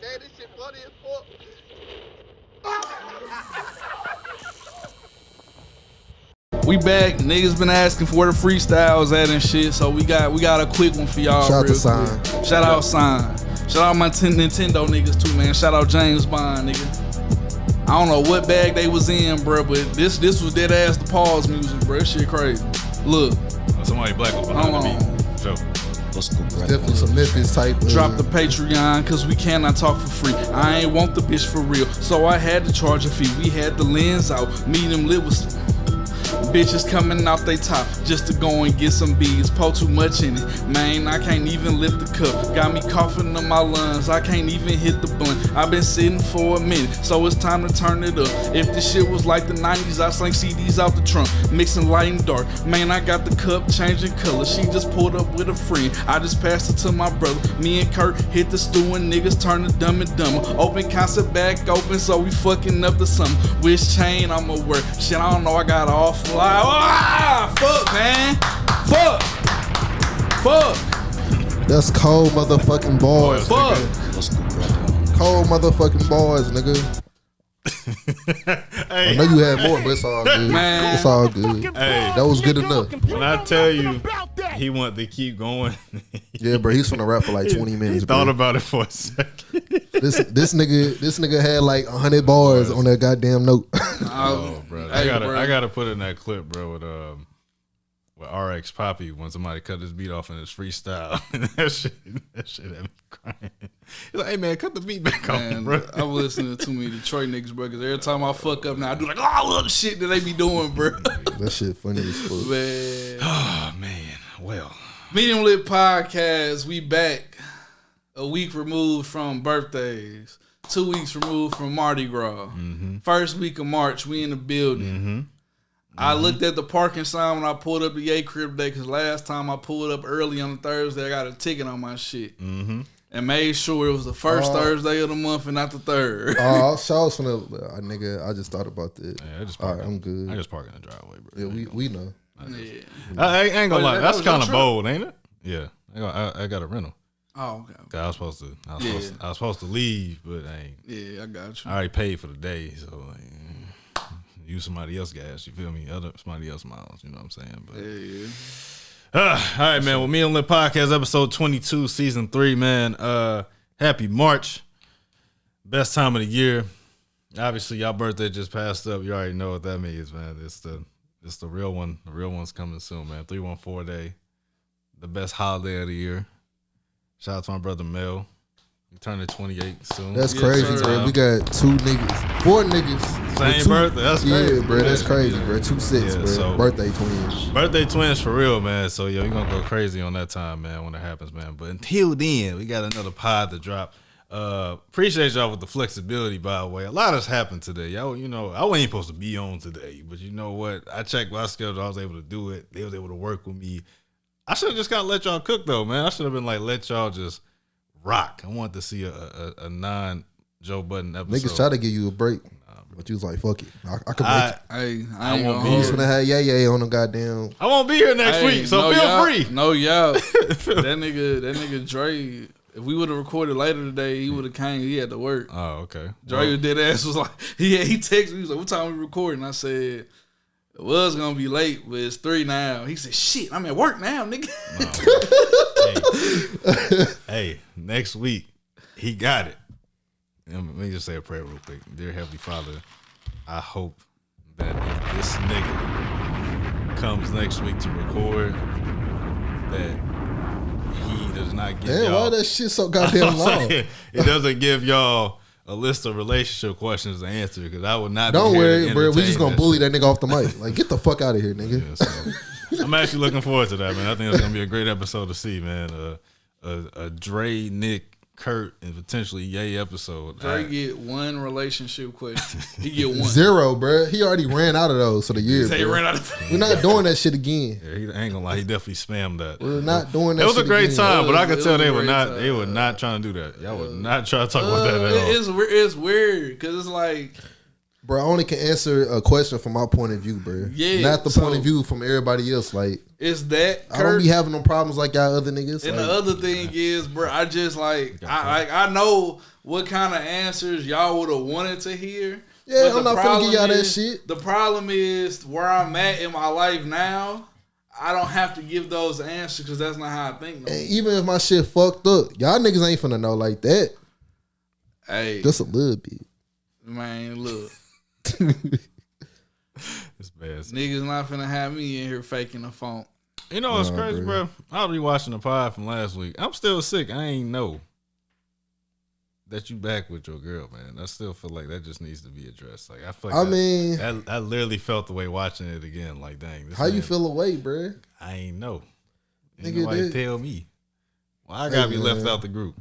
This shit funny as fuck. We back. Niggas been asking for where the freestyles at and shit, so we got a quick one for y'all. Shout out to Sign. Shout out Sign. Shout out my Nintendo niggas too, man. Shout out James Bond, nigga. I don't know what bag they was in, bro, but this was dead ass the pause music, bro. This shit crazy. Look. Somebody black was behind the beat. So. Definitely some Memphis type. Drop the Patreon, cause we cannot talk for free. I ain't want the bitch for real, so I had to charge a fee. We had the lens out, MediumLit was bitches coming out they top just to go and get some beads. Pour too much in it, man, I can't even lift the cup. Got me coughing in my lungs, I can't even hit the blunt. I've been sitting for a minute, so it's time to turn it up. If this shit was like the 90s, I slang CDs out the trunk, mixing light and dark. Man, I got the cup changing color. She just pulled up with a friend, I just passed it to my brother. Me and Kurt hit the stew and niggas turn to Dumb and Dumber. Open concert back open, so we fucking up the summer. Which chain I'ma wear? Shit, I don't know, I got off fly. Ah, fuck, man. Fuck. That's cold motherfucking boys. Fuck. Cold motherfucking boys, nigga. Hey. I know you had more, but it's all good. Man. It's all good. Hey. That was good enough. When I tell you he wanted to keep going. Yeah, bro, he's gonna rap for like 20 minutes. He thought bro. about it for a second. This nigga had like 100 bars on that goddamn note. Oh, bro. Hey, I gotta put in that clip, bro, with RX Poppy when somebody cut his beat off in his freestyle. that shit had me crying. He's like, hey man, cut the beat back on, bro. I was listening to too many Detroit niggas, bro, because every time I fuck up now, I do like, oh, look, shit that they be doing, bro. That shit funny as fuck. Man. Oh man. Well. MediumLit Podcast, we back. A week removed from birthdays. 2 weeks removed from Mardi Gras. First week of March, we in the building. I looked at the parking sign when I pulled up the Ye crib today, because last time I pulled up early on Thursday, I got a ticket on my shit. And made sure it was the first Thursday of the month and not the third. Oh, so I was finna, nigga, I just thought about that. Yeah, I just all right, I'm good. I just park in the driveway, bro. Yeah, we know. Yeah. I ain't gonna lie, that that's was your kind of truck? bold, ain't it? Yeah, I got a rental. Oh, okay. I was supposed to leave, but I ain't. Yeah, I got you. I already paid for the day, so like, use somebody else's gas. You feel me? Somebody else's miles. You know what I'm saying? But all right, man. Well, MediumLit Podcast, episode 22, season 3, man. Happy March, best time of the year. Obviously, y'all birthday just passed up. You already know what that means, man. It's the real one. The real one's coming soon, man. 314 day, the best holiday of the year. Shout out to my brother Mel. He turning 28 soon. That's crazy, bro. We got 4 niggas. Same birthday. That's crazy. Yeah, bro. That's crazy, bro. 2-6, bro. So, birthday twins. Birthday twins for real, man. So, yo, you're going to go crazy on that time, man, when it happens, man. But until then, we got another pod to drop. Appreciate y'all with the flexibility, by the way. A lot has happened today. Y'all, you know, I wasn't supposed to be on today, but you know what? I checked my schedule. I was able to do it. They was able to work with me. I should have just kind of let y'all cook, though, man. I should have been like, let y'all just rock. I wanted to see a non-Joe Budden episode. Niggas try to give you a break, but you was like, fuck it. I can break it. I won't be You was here. gonna have 𝑴𝑬𝑃 on the goddamn. I won't be here next week, so feel free. No, y'all. that nigga Dre, if we would have recorded later today, he would have came. He had to work. Oh, okay. Dre dead ass was like, he texted me. He was like, what time we recording? I said, it was gonna be late, but it's 3 now. He said, shit, I'm at work now, nigga. Hey, next week, he got it. Let me just say a prayer real quick. Dear Heavenly Father, I hope that if this nigga comes next week to record, that he does not give Damn, y'all. why that shit so goddamn long? It doesn't give y'all a list of relationship questions to answer, because I would not. Don't be here worry, to bro. We just gonna entertain bully that nigga off the mic. Like, get the fuck out of here, nigga. Yeah, so I'm actually looking forward to that, man. I think it's gonna be a great episode to see, man. A Dre, Nick, Kurt, and potentially Ye episode. Dre get 1 relationship question. He get 1. 0, bro. He already ran out of those for the year. He bro. ran out of. We're not doing that shit again. Yeah, he ain't gonna lie, he definitely spammed that. We're not doing that. It was a shit great again. time, but I could It tell was a they were great not. time. They were not trying to do that. Y'all would not try to talk about that at all. It's weird because it's like, Bro, I only can answer a question from my point of view, bro. Yeah, Not the so- point of view from everybody else. Like, It's that. I don't be having no problems like y'all other niggas. And like, the other thing is, bro, I just I know what kind of answers y'all would have wanted to hear. Yeah, I'm not finna give y'all that shit. The problem is where I'm at in my life now. I don't have to give those answers because that's not how I think. No. And even if my shit fucked up, y'all niggas ain't finna know like that. Hey, just a little bit, man. Look, it's bad. Niggas not finna have me in here faking a phone. You know what's crazy, bro? I was rewatching the pod from last week. I'm still sick. I ain't know that you back with your girl, man. I still feel like that just needs to be addressed. Like I feel like I literally felt the way watching it again. Like, dang, how you feel away, bro? I ain't know. Nigga, nobody tell me. Why I gotta be left out the group?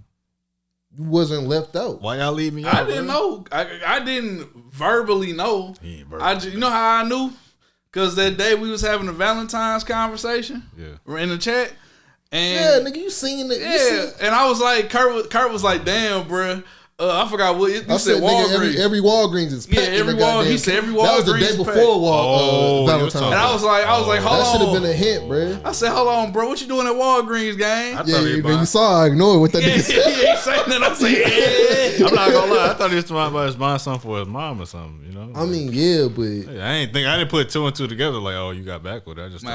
You wasn't left out. Why y'all leave me out? I didn't know. I didn't verbally know. He ain't verbally. You know how I knew? Because that day we was having a Valentine's conversation. Yeah. We're in the chat. And yeah, nigga, you seen it. Yeah, and I was like, Kurt was like, damn, bruh. I forgot what you said. Walgreens. Every Walgreens is packed. Yeah, he said every Walgreens. That was the day before Valentine's. And I was like, hold on. That should have been a hint, bro. I said, hold on, bro. What you doing at Walgreens, gang? You saw I ignored what that nigga said. Yeah, he saying that. I said, I'm not gonna lie. I thought he was talking about buying something for his mom or something. You know. I mean, yeah, but I didn't put two and two together. Like, oh, you got back with it. I just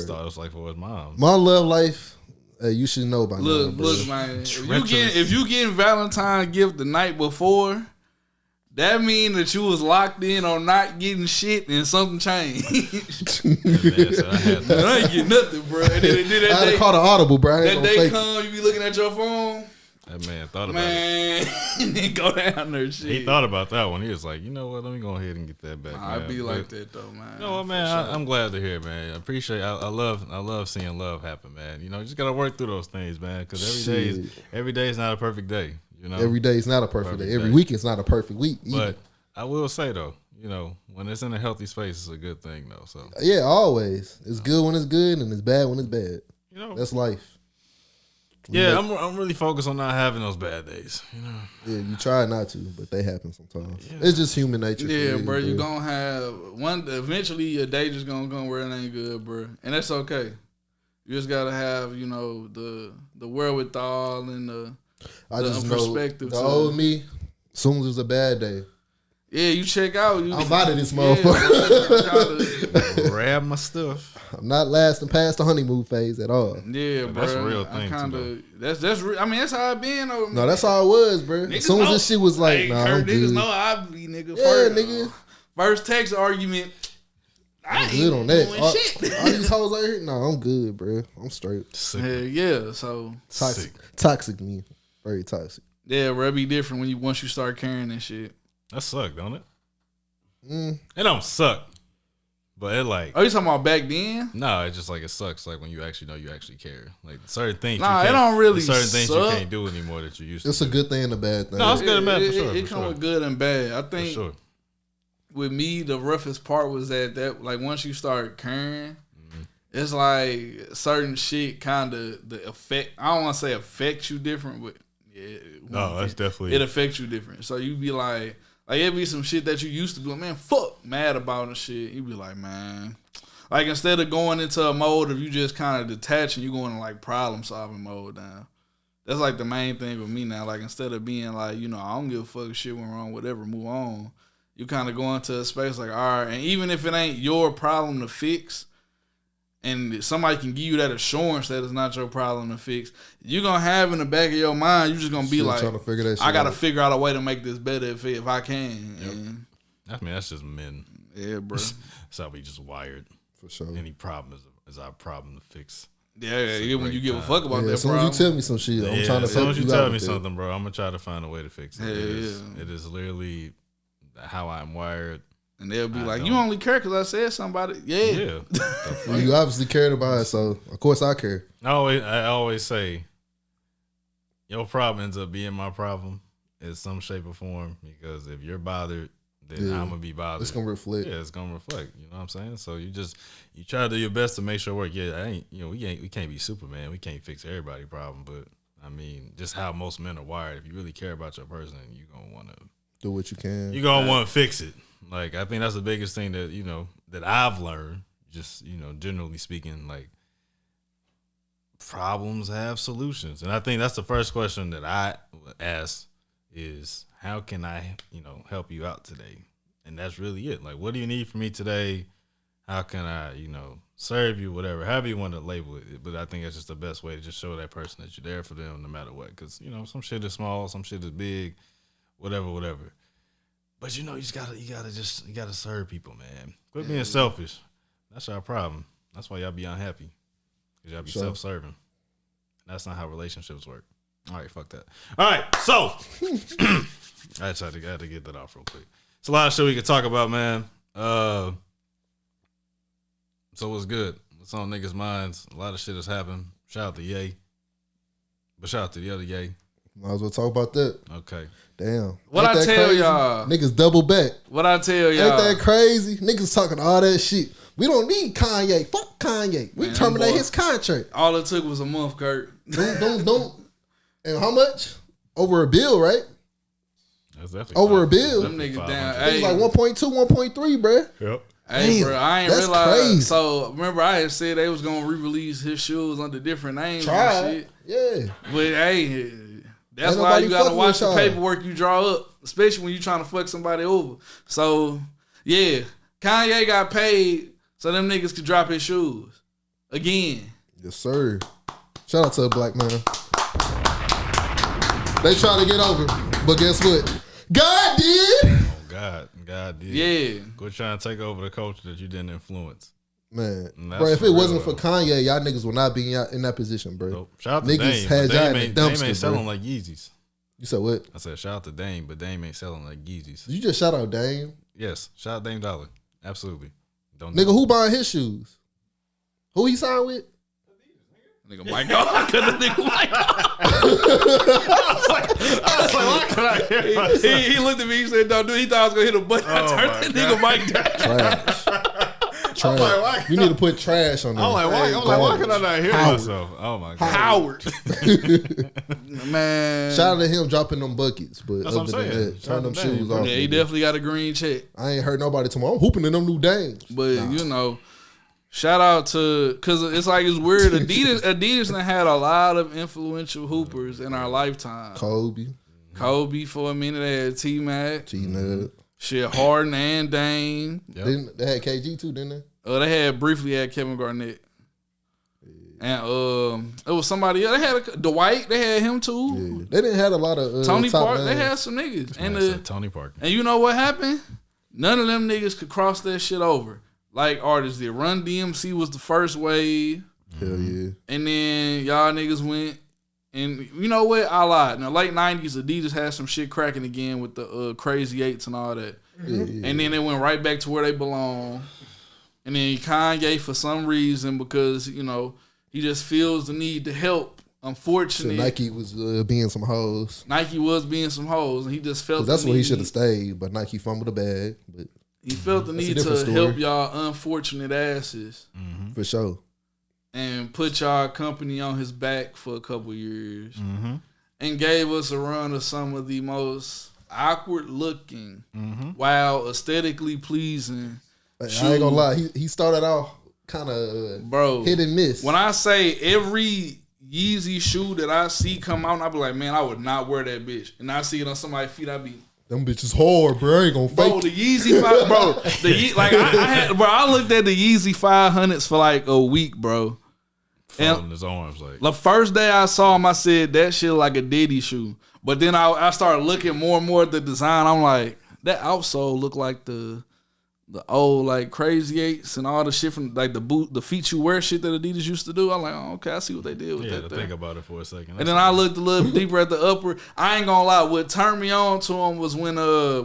thought it was like for his mom. My love life. You should know by now. Look, man. If you getting Valentine's gift the night before, that mean that you was locked in on not getting shit and something changed. I ain't get nothing, bro. And then I had to call the audible, bro. That day come, you be looking at your phone. That man thought about it. Man, he go down there. Shit. He thought about that one. He was like, you know what? Let me go ahead and get that back. I'd be like that though, man. You know what, man? Sure. I'm glad to hear, man. I appreciate. I love seeing love happen, man. You know, you just gotta work through those things, man. Because every day is not a perfect day. You know, every day is not a perfect day. Every week is not a perfect week. Either. But I will say though, you know, when it's in a healthy space, it's a good thing though. So yeah, always. It's good when it's good, and it's bad when it's bad. You know, that's life. Yeah, I'm really focused on not having those bad days. You know. Yeah, you try not to, but they happen sometimes. Yeah. It's just human nature. Yeah, bro. You gonna have one. Eventually, your day just gonna go where it ain't good, bro, and that's okay. You just gotta have, you know, the wherewithal and the perspective. The old me, as soon as it's a bad day. Yeah, you check out. I'm out of this motherfucker. Grab my stuff. I'm not lasting past the honeymoon phase at all. Yeah, bro. That's a real thing. That's I mean, that's how it been. No, that's how it was, bro. As soon as this shit was like, nah, I'm good. Niggas know I be nigga. Yeah, nigga. First text argument. I'm good on that. All these hoes out here, nah, I'm good, bro. I'm straight. Yeah, so toxic me, very toxic. Yeah, bro. It be different once you start caring and shit. That suck, don't it? It don't suck, but it like. Oh, you talking about back then? No, it's just like it sucks. Like when you actually know you actually care. Like certain things. Nah, it don't really. Certain things you can't do anymore that you used to. It's a good thing and a bad thing. No, it's good and bad for sure. It comes with good and bad. I think. For sure. With me, the roughest part was that like once you start caring, it's like certain shit kind of the effect. I don't want to say affects you different, but yeah. No, that's definitely it affects you different. So you be like it be some shit that you used to be like, man, fuck, mad about and shit. You be like, man, like instead of going into a mode of you just kind of detaching, you going to like problem solving mode now. That's like the main thing with me now. Like instead of being like, you know, I don't give a fuck if shit went wrong, whatever, move on. You kind of go into a space like, all right, and even if it ain't your problem to fix, and somebody can give you that assurance that it's not your problem to fix, you're going to have in the back of your mind, you're just going to be like, I got to figure out a way to make this better if I can. Yep. I mean, that's just men. Yeah, bro. That's how we just wired. For sure. Any problem is our problem to fix. Yeah, when you give a fuck about that as soon problem. as you tell me some shit, I'm trying to as soon as you tell me that. something, bro, I'm going to try to find a way to fix it. It is literally how I'm wired. And they'll be like, you only care because I said something about it. Yeah. Well, you obviously cared about it, so of course I care. I always say, your problem ends up being my problem in some shape or form, because if you're bothered, then I'm gonna be bothered. It's gonna reflect. Yeah, it's gonna reflect. You know what I'm saying? So you try to do your best to make sure it work. Yeah, we can't be Superman. We can't fix everybody's problem, but I mean, just how most men are wired. If you really care about your person, you're gonna want to do what you can. You're gonna want to fix it. Like, I think that's the biggest thing that, you know, that I've learned. just, generally speaking, like, problems have solutions. And I think that's the first question that I would ask is, how can I, help you out today? And that's really it. Like, what do you need from me today? How can I, serve you, whatever, however you want to label it. But I think that's just the best way to just show that person that you're there for them no matter what. Because, some shit is small, some shit is big, whatever. But, you gotta serve people, man. Quit being selfish. That's our problem. That's why y'all be unhappy. Because y'all be self-serving. That's not how relationships work. All right, fuck that. All right, so I had to get that off real quick. It's a lot of shit we could talk about, man. So what's good? What's on niggas' minds? A lot of shit has happened. Shout out to Ye. But shout out to the other Ye. Might as well talk about that. Okay. Damn. What I tell crazy? y'all? Niggas double back. What I tell y'all? Ain't that crazy? Niggas talking all that shit. We don't need Kanye. Fuck Kanye. We terminate his contract. All it took was a month, Kurt. Don't. And how much? Over $1 billion, right? That's definitely over $1 billion. Them niggas down. It was like 1.2, 1.3, bro. Yep. Hey, damn, bro, I ain't that's realize. crazy. So remember, I had said they was gonna re-release his shoes under different names Try. and shit. Yeah. But hey, that's Ain't why nobody you gotta fucking watch with the y'all. paperwork you draw up, especially when you trying to fuck somebody over. So yeah, Kanye got paid so them niggas could drop his shoes again. Yes, sir. Shout out to a black man. They trying to get over, but guess what? God did. Oh, God did. Yeah. Quit trying to take over the culture that you didn't influence. Man, That's bro, if for it wasn't real, for Kanye, y'all niggas would not be in that position, bro. Nope. Shout out to Niggas Dame. had But y'all Dame in the ain't dumpster, selling bro. like Yeezys. You said what? I said shout out to Dame, but Dame ain't selling like Yeezys. Did you just shout out Dame? Yes, shout out Dame Dollar. Absolutely. Don't Nigga, who buying his shoes? Who he signed with? Nigga Mike off. Nigga Mike off. I was like, why could I hear myself? He looked at me, he said, don't do it. He thought I was gonna hit a button. I Oh, turned my that nigga Mike down. Trash. like, why- You need to put trash on there. I'm like, why can I not hear Howard. myself? Oh my God. Howard. Man. Shout out to him dropping them buckets, but That's what I'm other than saying. that, Shout out turn them to Dame, shoes bro. off. Yeah, he nigga. definitely got a green check. I ain't heard nobody tomorrow. I'm hooping in them new Dames. But you know, shout out to, cause it's like it's weird. Addias done had a lot of influential hoopers in our lifetime. Kobe for a minute. They had T-Mac. T-Nut. Shit, Harden and Dame. Yep. They had KG too, didn't they? They had briefly had Kevin Garnett. And it was somebody else. They had Dwight. They had him too. Yeah. They didn't have a lot of Tony top Parker. They names. had some niggas. And And Tony Parker. and you know what happened? None of them niggas could cross that shit over like artists did. Run DMC was the first wave. Hell yeah. And then y'all niggas went, and you know what? I lied. In the late 90s, Addias had some shit cracking again with the Crazy Eights and all that. Yeah. And then they went right back to where they belong. And then Kanye, for some reason, because, you know, he just feels the need to help. So Unfortunately, Nike was being some hoes. Nike was being some hoes, and he just felt That's the where he need- should have stayed, but Nike fumbled the bag. But He felt the That's a need different to story. help y'all unfortunate asses for sure. and put y'all company on his back for a couple years. And gave us a run of some of the most awkward looking, while aesthetically pleasing. I ain't gonna lie. He started off kind of Bro, hit and miss. when I say every Yeezy shoe that I see come out, I be like, man, I would not wear that bitch. And I see it on somebody's feet, I be, Them bitches hard, bro. I ain't gonna bro, fake the Yeezy 5, bro, I looked at the Yeezy 500s for like a week, bro. Folding his arms like. The first day I saw him, I said that shit like a Diddy shoe. But then I started looking more and more at the design. I'm like, that outsole look like the old like Crazy Eights and all the shit from like the feet you wear shit that Adidas used to do. I'm like, oh, okay, I see what they did with Yeah, that. to think about it for a second. And then I looked a little deeper at the upper. I ain't gonna lie, what turned me on to him was when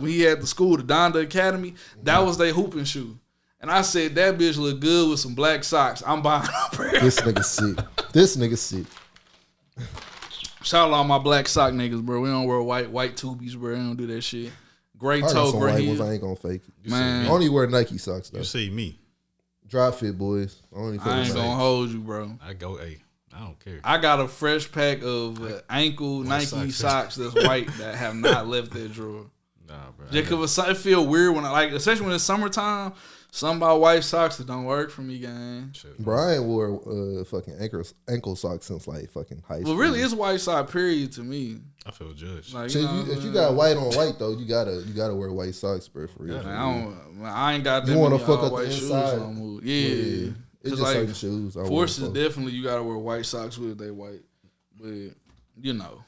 he had the school, the Donda Academy. That was their hooping shoe. And I said, that bitch look good with some black socks. I'm buying up here. This nigga sick. Shout out all my black sock niggas, bro. We don't wear white tubies, bro. We don't do that shit. Gray I got toe, some bro. white ones. I ain't gonna fake it. Man. I only wear Nike socks though. You see me. Dry fit boys. I only I ain't gonna hold you, bro. I go, hey, I don't care. I got a fresh pack of ankle Nike socks that's white that have not left that drawer. Nah, bro. Just cause it feel weird when especially when it's summertime. Something about white socks that don't work for me, gang. Bro, I ain't wore fucking ankle socks since like fucking high school. Well, really, it's white sock period to me. I feel judged. Like, So if you got white on white though, you gotta wear white socks, bro. For real. I ain't got that you many fuck up white the shoes inside. on move. Yeah. It's just like, certain shoes. Forces definitely you gotta wear white socks with they white, but you know,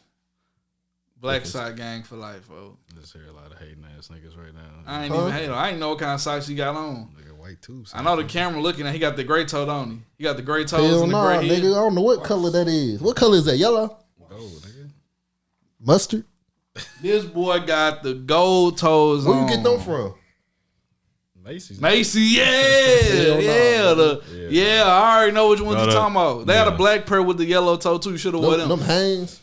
black sock gang for life, bro. Just hear a lot of hating ass niggas right now. I ain't even hating. I ain't know what kind of socks he got on. Nigga, white too. I know the camera looking at. He got the gray toe on him. He got the gray toes Hell and the nah, gray nigga. heel. I don't know what color that is. What color is that? Yellow? Gold, nigga. Mustard? This boy got the gold toes on. Where you get them from? Macy's. Yeah, I already know which ones you talking about. They had a black pair with the yellow toe too. You should have worn them. Them Hanes?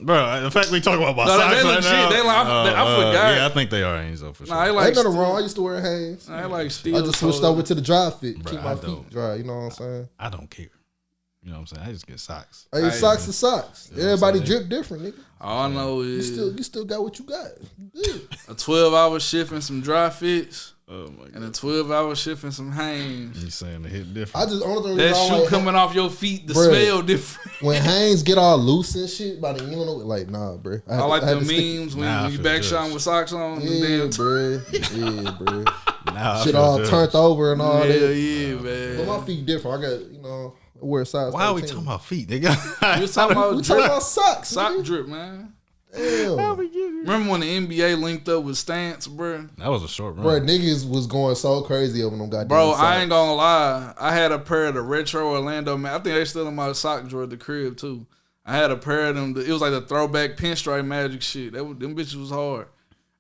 Bro, the fact we talk about No, socks they right legit. now. They like, I forgot. Yeah, I think they are Hanes though for sure. Nah, they like Ain't nothing wrong. I used to wear Hanes. I like steel. I just switched over to the dry fit. Bro, Keep my feet dry. You know what I'm saying? I don't care. You know what I'm saying? I just get socks. Hey, socks to socks. You know Everybody what I'm drip different, nigga. All I know is You still got what you got. You good. a 12-hour shift and some dry fits. Oh my god. And a 12-hour shift and some Hanes. You saying the hit different? I just only thing That I shoe like, coming off your feet, the Bruh. smell different. when Hanes get all loose and shit, by the you know, like nah, bro. I like the memes when you back shotting with socks on. Yeah, bro. Yeah, bro. Nah, Shit all turned over and all that. Yeah, man. But my feet different. I got I wear size. Why are we 13. talking about feet, nigga? We was talking about We drip. talking about socks. Sock nigga. drip, man. Damn. Remember when the NBA linked up with Stance, bro? That was a short run. Bro, niggas was going so crazy over them goddamn Bro, socks. I ain't gonna lie. I had a pair of the retro Orlando, man. I think they still in my sock drawer at the crib, too. I had a pair of them. It was like the throwback pinstripe magic shit. Them bitches was hard.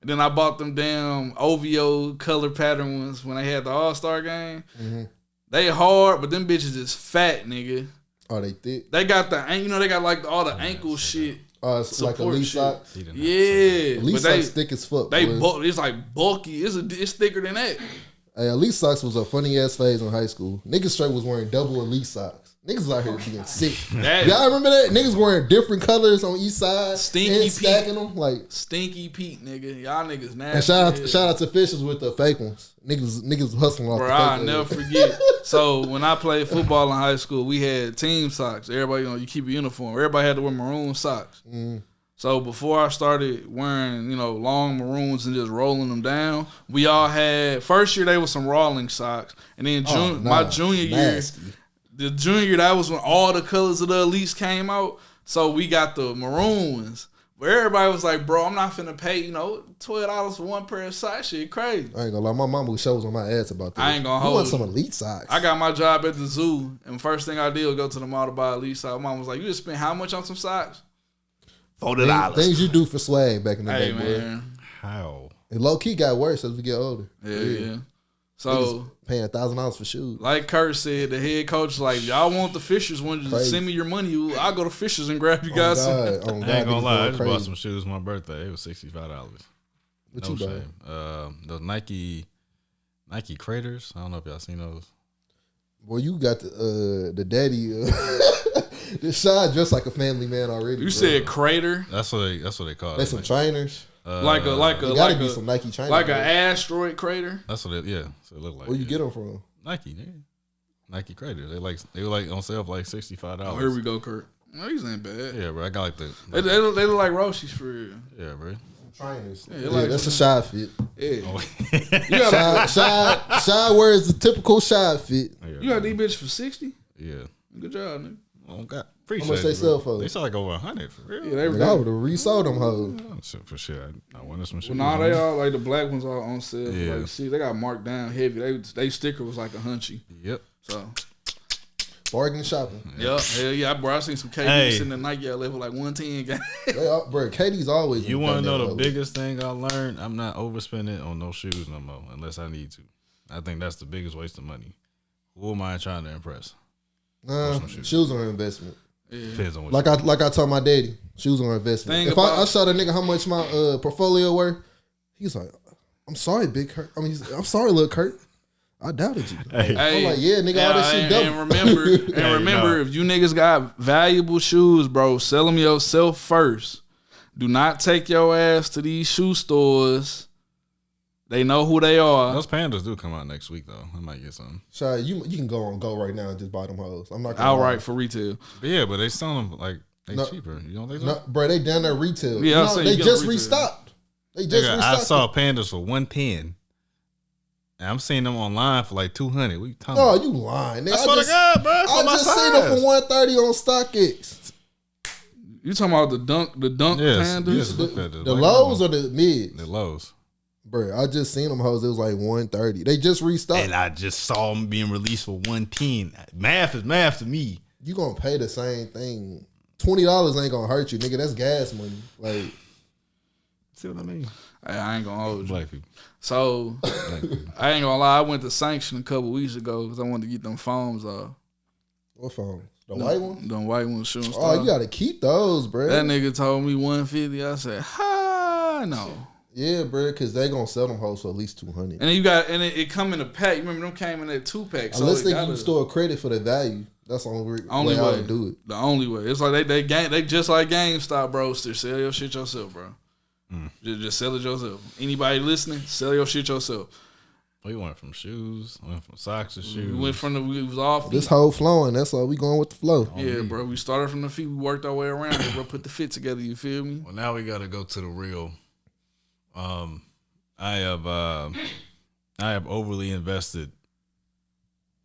And then I bought them damn OVO color pattern ones when they had the All-Star game. Mm-hmm. They hard, but them bitches is fat, nigga. Oh, they thick? They got they got like all the ankle shit. It's like Support elite shit. socks. Yeah. Elite But socks thick as fuck. boy. It's like bulky. It's thicker than that. Hey, elite socks was a funny ass phase in high school. Niggas straight was wearing double elite socks. Niggas out here being sick. Y'all remember that? Niggas wearing different colors on each side. Stinky and Pete. stacking them like. Stinky Pete, nigga. Y'all niggas nasty. And shout out to Fishers with the fake ones. Niggas hustling off Bro, the fake I'll ones. never forget. So when I played football in high school, we had team socks. Everybody, you keep a uniform. Everybody had to wear maroon socks. So before I started wearing, long maroons and just rolling them down, we all had first year they was some Rawlings socks, and then my junior year, the junior year that was when all the colors of the elites came out. So we got the maroons. But everybody was like, bro, I'm not finna pay, $12 for one pair of socks. Shit crazy. I ain't gonna lie, my mama shows on my ass about that. I ain't gonna You hold want you. some elite socks. I got my job at the zoo, and first thing I did was go to the mall to buy elite socks. Mom was like, you just spent how much on some socks? $40. Things you do for swag back in the Hey, day, man. boy. How? It low key got worse as we get older. Yeah. So, paying $1,000 for shoes. like Kurt said, the head coach was like, y'all want the Fishers one, just Crazy. send me your money. I'll go to Fishers and grab you guys some. Oh, I ain't gonna niggas lie. I going just bought crazy. some shoes for my birthday. It was $65. What No you buy? shame. Those Nike Craters. I don't know if y'all seen those. Boy, you got the daddy. This shot dressed like a family man already. You bro. said crater, That's what they call They it. some trainers. like It gotta be some Nike trainers. like an bro. asteroid crater. That's what it looked like. Where you get them from? Nike, nigga. Nike Craters. They were like on sale for like $65. Oh, here we go, Kurt. No, these ain't bad. Yeah, bro. I got like the. They look like Roshis for real. Yeah, bro. Trainers. Yeah, Yeah, like that's a shot fit. Yeah. Oh, Shy wears the typical shot fit. You got these bitches for 60? Yeah. Good job, nigga. Oh, God. How Appreciate much it, they bro. sell for? They sell like over 100 for real. Yeah, they were Nigga, I would have resold them hoes. For sure. I wanted some shit. Well, nah, they all like the black ones are on sale. Yeah. For like, see, they got marked down heavy. They sticker was like a hunchy. Yep. So, Bargain shopping. hell yeah, bro. I seen some KD Hey. sitting in the Nike level for like 110. Bro, Katie's always. You want to know the big? biggest thing I learned? I'm not overspending on no shoes no more unless I need to. I think that's the biggest waste of money. Who am I trying to impress? Nah, shoes are an investment. Depends on what Like I told my daddy, shoes are an investment. Thing If about- I showed a nigga how much my portfolio worth, he's like, "I'm sorry, Big Kurt. I'm sorry, Lil Kurt. I doubted you." Hey. I'm like, yeah, nigga, all that shit double. And remember, if you niggas got valuable shoes, bro, sell them yourself first. Do not take your ass to these shoe stores They know who they are. Those pandas do come out next week though. I might get some. Shy, you can go on Go right now and just buy them hoes. I'm not gonna outright for retail. But yeah, but they sell them like they cheaper. You don't think so? No, bro, they down there retail. Yeah, they just restocked. They just restocked. I saw pandas for 110. And I'm seeing them online for like 200. What you talking about? Oh, you lying. I swear to God, bro. I just seen them for 130 on StockX. You talking about the dunk pandas? Yes, the lows or the mids? The lows. Bro, I just seen them hoes. It was like 130. They just restocked. And I just saw them being released for 110. Math is math to me. You gonna pay the same thing. $20 ain't gonna hurt you, nigga. That's gas money. Like, see what I mean? I ain't gonna hold you. Black people. So, I ain't gonna lie. I went to Sanction a couple weeks ago because I wanted to get them foams off. What foams? The white ones? The white ones shooting star. Oh, you gotta keep those, bro. That nigga told me 150. I said, ha, no. Yeah, bro, because they gonna sell them hoes for at least 200. And it come in a pack. You remember them came in that 2-pack. Unless they give you store credit for the value. That's the only way to do it. The only way. It's like they just like GameStop, bro. Still sell your shit yourself, bro. Just sell it yourself. Anybody listening, sell your shit yourself. We went from shoes, went from socks to shoes. We was off. This whole flowing. That's all we going with the flow. Yeah, bro. We started from the feet. We worked our way around it, bro. Put the fit together. You feel me? Well, now we got to go to the real. I have overly invested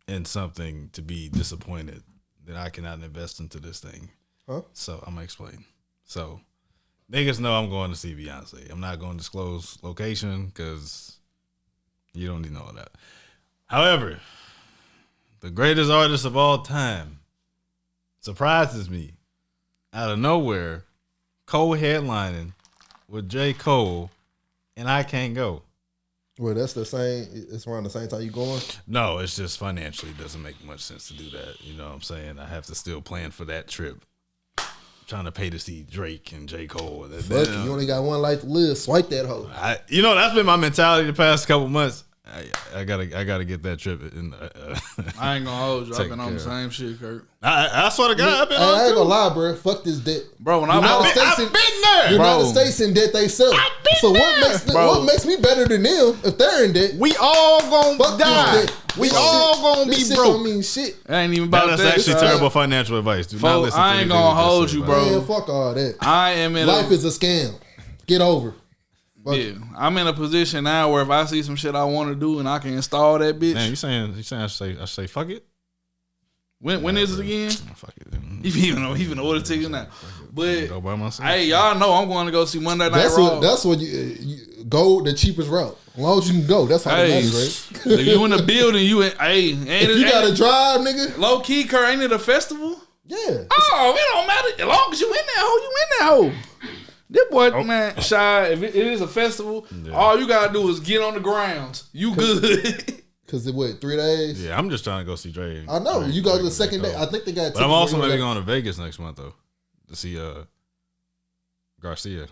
in something to be disappointed that I cannot invest into this thing. Huh? So I'm gonna explain. So niggas know I'm going to see Beyonce. I'm not going to disclose location because you don't need to know all that. However, the greatest artist of all time surprises me out of nowhere, co-headlining with J. Cole, and I can't go. Well, that's the same. It's around the same time you going? No, it's just financially it doesn't make much sense to do that. You know what I'm saying? I have to still plan for that trip. I'm trying to pay to see Drake and J. Cole. Fuck you only got one life to live. Swipe that hoe. That's been my mentality the past couple months. I gotta get that trip. I ain't gonna hold you. I've been on the same shit, Kurt. I swear to God, I've been on. I ain't gonna lie, bro. Fuck this debt, bro. When I've been there, United States in debt they sell. So what makes me better than them if they're in debt? We all gonna die. We all gonna be broke. Don't mean shit. It ain't even about that. That's actually terrible financial advice. Do not listen to I ain't gonna hold you, bro. Man, fuck all that. I am in life is a scam. Get over. Yeah, I'm in a position now where if I see some shit I want to do and I can install that bitch. Man, you saying I say fuck it? When is it again? Fuck it. Even order tickets now. But go by myself. Hey, y'all know I'm going to go see Monday Night Raw. That's what you go the cheapest route. As long as you can go, that's how it matters, right? If you in the building, you in. Hey, if you got to drive, nigga. Low key, Kurt, ain't it a festival? Yeah. Oh, it don't matter as long as you in that hole. You in that hole. This boy, man, Shy, if it is a festival, all you gotta do is get on the grounds. You good. Cause it what, 3 days? Yeah, I'm just trying to go see Dre. I know. You go to the second day. I think they got. But I'm also maybe going to Vegas next month though to see Garcia.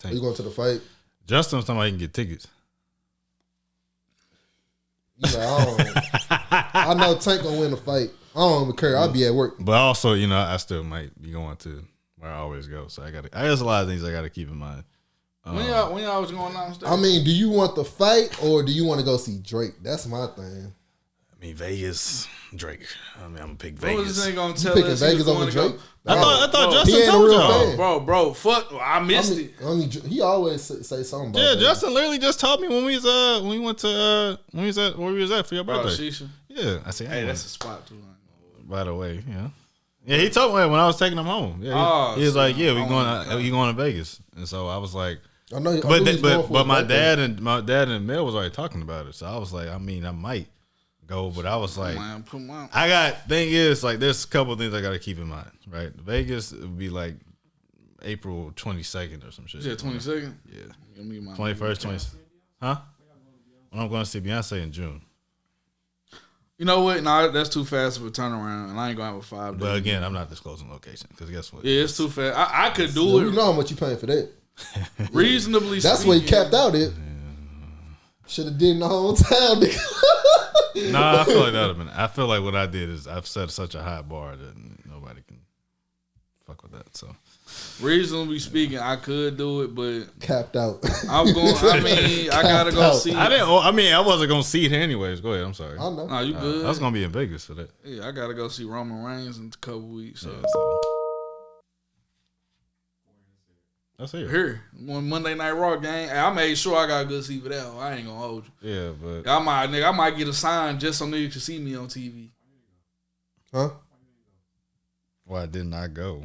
You going to the fight? Justin's talking about he can get tickets. I know Tank gonna win the fight. I don't even care. I'll be at work. But also, I still might be going to where I always go. So there's a lot of things I gotta keep in mind. When y'all was going downstairs? I mean, do you want the fight or do you want to go see Drake? That's my thing. I mean, Vegas, Drake. I'm gonna pick Vegas. What was this nigga gonna tell us? Vegas over Drake? I thought Justin told y'all. Bro, fuck. I missed it. I mean, he always say something about that. Justin literally just told me when we went to when we was at for your birthday. Shisha. Yeah, I said, hey, that's a spot too. By the way, yeah, he told me when I was taking him home. Yeah, he was like, "Yeah, we going to Vegas," and so I was like, I know, but my dad and Mel was already talking about it, so I was like, I mean, I might go, but I was like, thing is, like, there's a couple of things I got to keep in mind, right? Vegas would be like April 22nd or some shit. Yeah, 22nd. Yeah, 21st, 20th. Huh? When I'm going to see Beyonce in June. You know what? No, that's too fast of a turnaround, and I ain't gonna have a 5 day. But again, I'm not disclosing location because guess what? Yeah, it's too fast. I could do it. You know how much you paying for that? Reasonably. That's what he capped out at. Should have did in the whole town, nigga. Nah, I feel like that would have been. I feel like what I did is I've set such a high bar that nobody can fuck fuck with that. So reasonably speaking, I could do it, but capped out. I'm going. I mean, I gotta go see. I wasn't gonna see it anyways. Go ahead. I'm sorry. I know. No, you good. I was gonna be in Vegas for that. Yeah, I gotta go see Roman Reigns in a couple weeks. So. Yeah, so. That's Here, one Monday Night Raw game. I made sure I got a good seat for that. I ain't gonna hold you. Yeah, but I might get a sign just so niggas can see me on TV. Huh? Why didn't I go?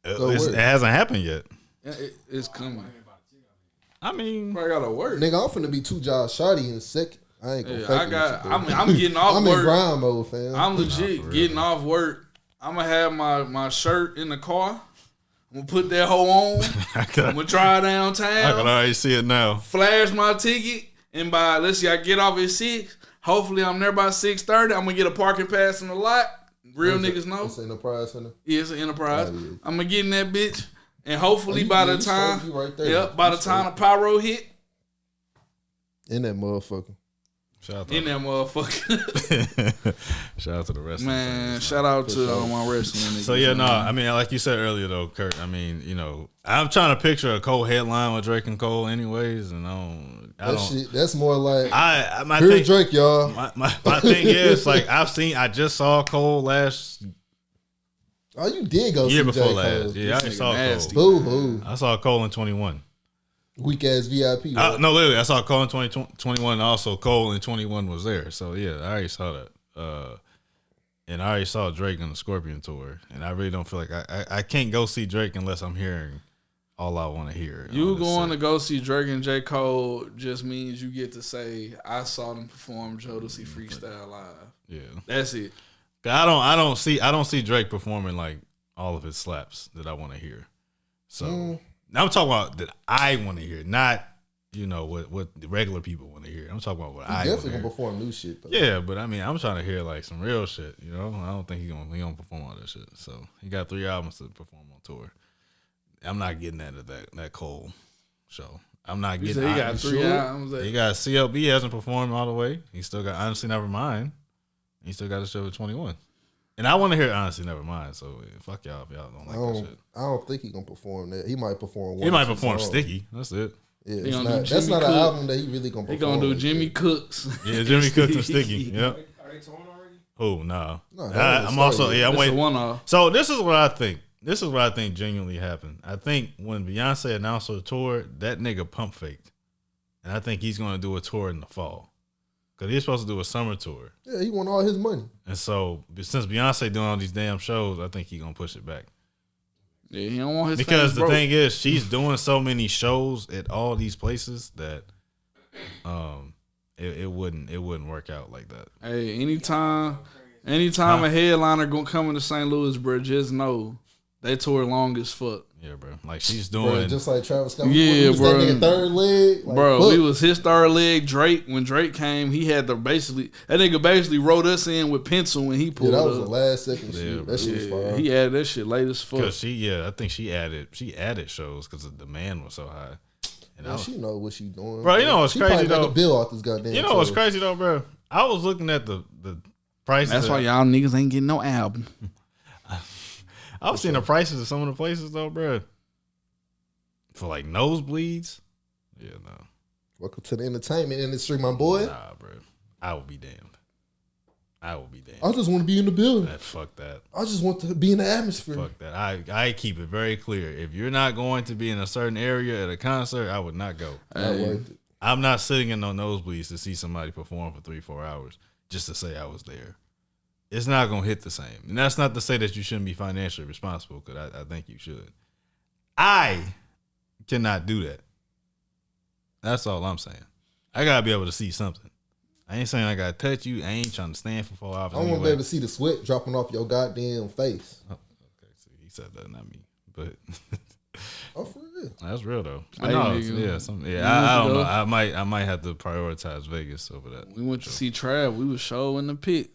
So it hasn't happened yet. It's coming. I mean, I gotta work. Nigga, I'm finna be too Josh Shardy in a second. I ain't gonna fake it. I'm getting off I'm work. in grind mode, fam. I'm legit getting off work. I'm gonna have my shirt in the car. I'm gonna put that hoe on. I'm gonna drive downtown. I can already see it now. Flash my ticket, and let's see, I get off at 6. Hopefully, I'm there by 6:30. I'm gonna get a parking pass in the lot. Real niggas know. It's an Enterprise Center. Yeah, it's an Enterprise. Oh, yeah. I'm gonna get in that bitch, and hopefully by the time, by the time the the pyro hit, in that motherfucker. Shout in that motherfucker. Shout out to the wrestling Man, fans. shout out to my wrestling niggas. So yeah, no, I mean, like you said earlier though, Kurt. I mean, you know, I'm trying to picture a Cole headline with Drake and Cole, anyways, and I don't. Shit, that's more like my here's thing, Drake, y'all. My thing is like I just saw Cole last Oh, you did go year see before J. last. Cole. Yeah, I saw nasty. Cole. Boo hoo. I saw Cole in 21. Weak ass VIP. Right? No, literally, I saw Cole in 2021. And also, Cole in 21 was there. So yeah, I already saw that. And I already saw Drake on the Scorpion tour. And I really don't feel like I can't go see Drake unless I'm hearing all I want to hear. You going to go see Drake and J. Cole just means you get to say, I saw them perform Jodeci Freestyle live. Yeah, that's it. I don't see Drake performing like all of his slaps that I want to hear. So now I'm talking about that I want to hear, not what the regular people want to hear. I'm talking about what I definitely gonna perform new shit though. Yeah, but I mean, I'm trying to hear like some real shit. I don't think he gonna perform all that shit. So he got 3 albums to perform on tour. I'm not getting that Cole show. I'm not getting. He got 3 albums. He got CLB hasn't performed all the way. He still got Honestly Nevermind. He still got a show at 21. And I want to hear Honestly Nevermind. So fuck y'all if y'all don't like that shit. I don't think he gonna perform that. He might perform. He might perform Sticky. That's it. Yeah, that's not an album that he really gonna perform. He gonna do Jimmy Cooks. Yeah, Jimmy Cooks and Sticky. Yep. Are they touring already? Oh no. I'm also I'm waiting. One-off. So this is what I think. This is what I think genuinely happened. I think when Beyonce announced her tour, that nigga pump faked. And I think he's going to do a tour in the fall. Because he's supposed to do a summer tour. Yeah, he want all his money. And so, since Beyonce doing all these damn shows, I think he's going to push it back. Yeah, he don't want his Because the thing is, she's doing so many shows at all these places that it wouldn't work out like that. Hey, anytime a headliner gonna come into St. Louis, bro, just know they tour long as fuck. Yeah, bro. Like she's doing just like Travis Scott. Yeah, was bro. That nigga third leg, like, bro. We was his third leg. Drake, when Drake came, he had to that nigga basically wrote us in with pencil when he pulled that up. was the last second shit. That shit was fire. He added that shit late as fuck. Cause I think she added shows because the demand was so high. And she know what she doing, bro. You know what's crazy though? Make a bill off this goddamn. You know what's crazy though, bro? I was looking at the prices. That's why y'all niggas ain't getting no album. I was seeing the prices of some of the places though, bro. For like nosebleeds. Yeah, no. Welcome to the entertainment industry, my boy. Nah, bro. I will be damned. I just want to be in the building. Fuck that. I just want to be in the atmosphere. Fuck that. I keep it very clear. If you're not going to be in a certain area at a concert, I would not go. Not worth it. I'm not sitting in no nosebleeds to see somebody perform for 3-4 hours just to say I was there. It's not going to hit the same. And that's not to say that you shouldn't be financially responsible, because I think you should. I cannot do that. That's all I'm saying. I got to be able to see something. I ain't saying I got to touch you. I ain't trying to stand for 4 hours. I want to be able to see the sweat dropping off your goddamn face. Oh, okay, so he said that, not me. But oh, for real? That's real though. I don't know. I might have to prioritize Vegas over that. We went to see Trav. We was show in the pit.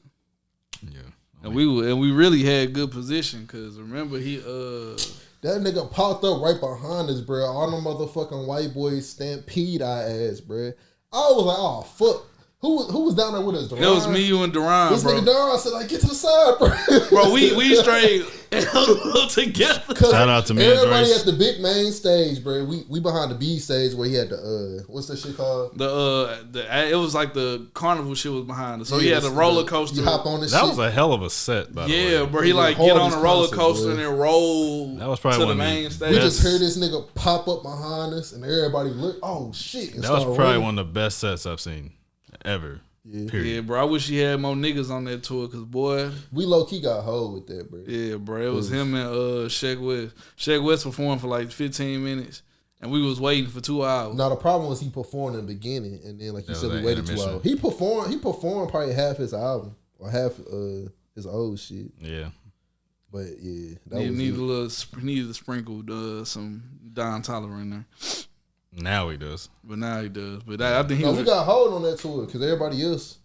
Yeah, and we really had good position because remember he that nigga popped up right behind us, bro. All them motherfucking white boys stampede our ass, bro. I was like, oh fuck. Who was down there with us? Duran? It was me, you, and Duran, this bro. nigga Duran said, like, get to the side, bro. Bro, we straight together. Shout out to me and everybody Drace. at the big main stage, bro. We behind the B stage where he had the what's that shit called? It was like the carnival shit was behind us. So he had the roller coaster. You hop on this That shit. was a hell of a set, by the way. Yeah, bro. He like get on the roller coaster and then roll That was probably to one the of the- main stage. We just heard this nigga pop up behind us, and everybody looked. Oh shit! That was probably one of the best sets I've seen ever. Yeah. Period. Yeah, bro. I wish he had more niggas on that tour, cause boy, We low key got hold with that, bro. yeah, bro. It was him and Sheck West. Sheck West performed for like 15 minutes, and we was waiting for 2 hours. Now the problem was he performed in the beginning, and then like you That said, was we that waited 2 intermission. hours. He performed probably half his album or half his old shit. Yeah. But yeah, that He was needed it. a little, needed to sprinkle some Don Toliver in there, Now he does. but now he does. But I think he No, was. we got hold on that tour because everybody else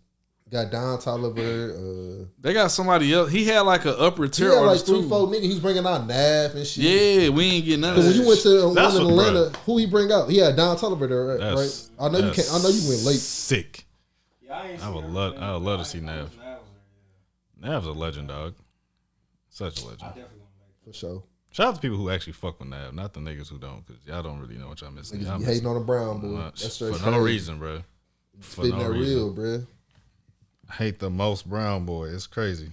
got Don Toliver. They got somebody else. He had like an upper He tier had like artist 3, too. 4 niggas. He's bringing out Nav and shit. Yeah, we ain't getting none of Because that. when you went to one That's in what, Atlanta, bruh. who he bring out? He had Don Toliver there, right? That's- I know you that's can't. I know you went late. Sick. Yeah, I I would love to see Nav. Nav's a legend, dog. Such a legend. For sure. Shout out to people who actually fuck with Nav, not the niggas who don't, because y'all don't really know what y'all missing. Y'all Niggas be hating on the Brown boy. much. That's straight For no crazy. reason, bro. For Spitting no that reason. real, bro. I hate the most Brown boy. It's crazy.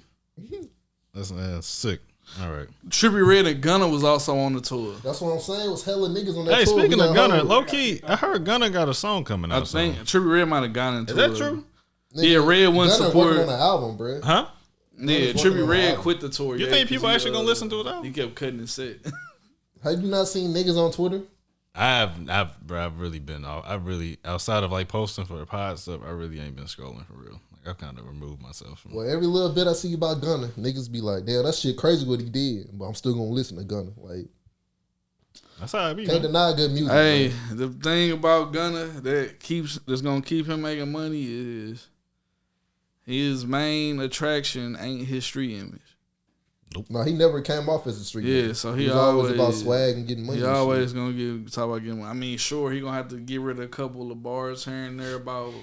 That's sick. All right. Trippie Redd and Gunna was also on the tour. That's what I'm saying. It was hella niggas on that Hey, tour. speaking We of got Gunna, hold. low key, I heard Gunna got a song coming out. I think Trippie Redd might have gone into Is that it. true? Nigga, Yeah, Red wouldn't Gunna support- working on the album, bro. Huh? Yeah, Gunna's working Trippie on the Redd album. quit the tour. You yeah, think 'cause people he, actually gonna listen to it? He kept cutting his set. Have you not seen niggas on Twitter? I've really been. I've really outside of like posting for the pod stuff. I really ain't been scrolling for real. Like I've kind of removed myself from. Well, every little bit I see about Gunna, niggas be like, damn, that shit crazy what he did, but I'm still gonna listen to Gunna. Like, That's how I be. can't Man. deny good music. Hey, bro. the thing about Gunna that's gonna keep him making money is his main attraction ain't his street image. No, he never came off as a street Yeah, nigga. so he was always about always- swag and getting money. He and always shit. gonna talk about getting. I mean, sure, he gonna have to get rid of a couple of bars here and there about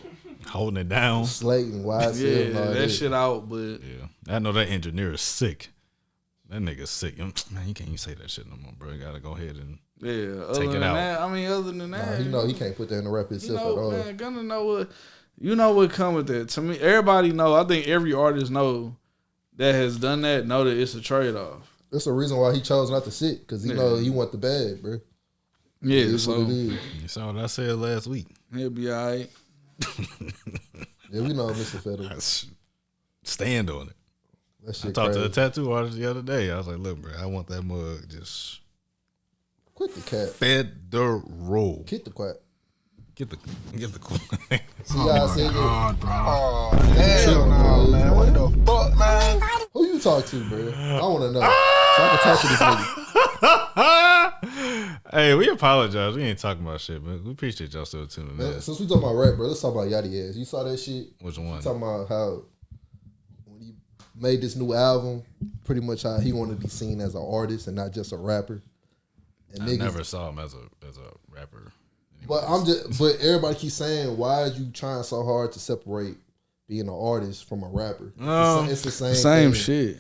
Holding it down. Slate and YSL yeah and all that shit out, but Yeah, I know that engineer is sick. That nigga's sick. Man, you can't even say that shit no more, bro. You gotta go ahead and yeah. Other Take it than out. that, I mean, other than Nah, that, he know he can't put that in the rap you himself know, at all. man, Gunna know what you know what come with that. To me, everybody know. I think every artist know that has done that know that it's a trade off. That's the reason why he chose not to sit, because he Yeah. know he want the bag, bro. Yeah, It is what so it is. you saw what I said last week. he'll be all right. Yeah, we know Mr. Federal. Stand on it. That I shit talked to crazy. the tattoo artist the other day. I was like, look, bro, I want that mug just Quit the cat. federal. Kick the quack. Get the See how I said that? Oh, hell no, man. What the fuck, man? Who you talk to, bro? I want to know. So I can talk to this nigga. Hey, we apologize. We ain't talking about shit, but we appreciate y'all still tuning Man, in. since we talking about rap, bro, let's talk about Addias. You saw that shit? Which one? Talking about how when he made this new album, pretty much how he wanted to be seen as an artist and not just a rapper. And I never saw him as a rapper. But but everybody keeps saying, why is you trying so hard to separate being an artist from a rapper? It's the Same thing. shit.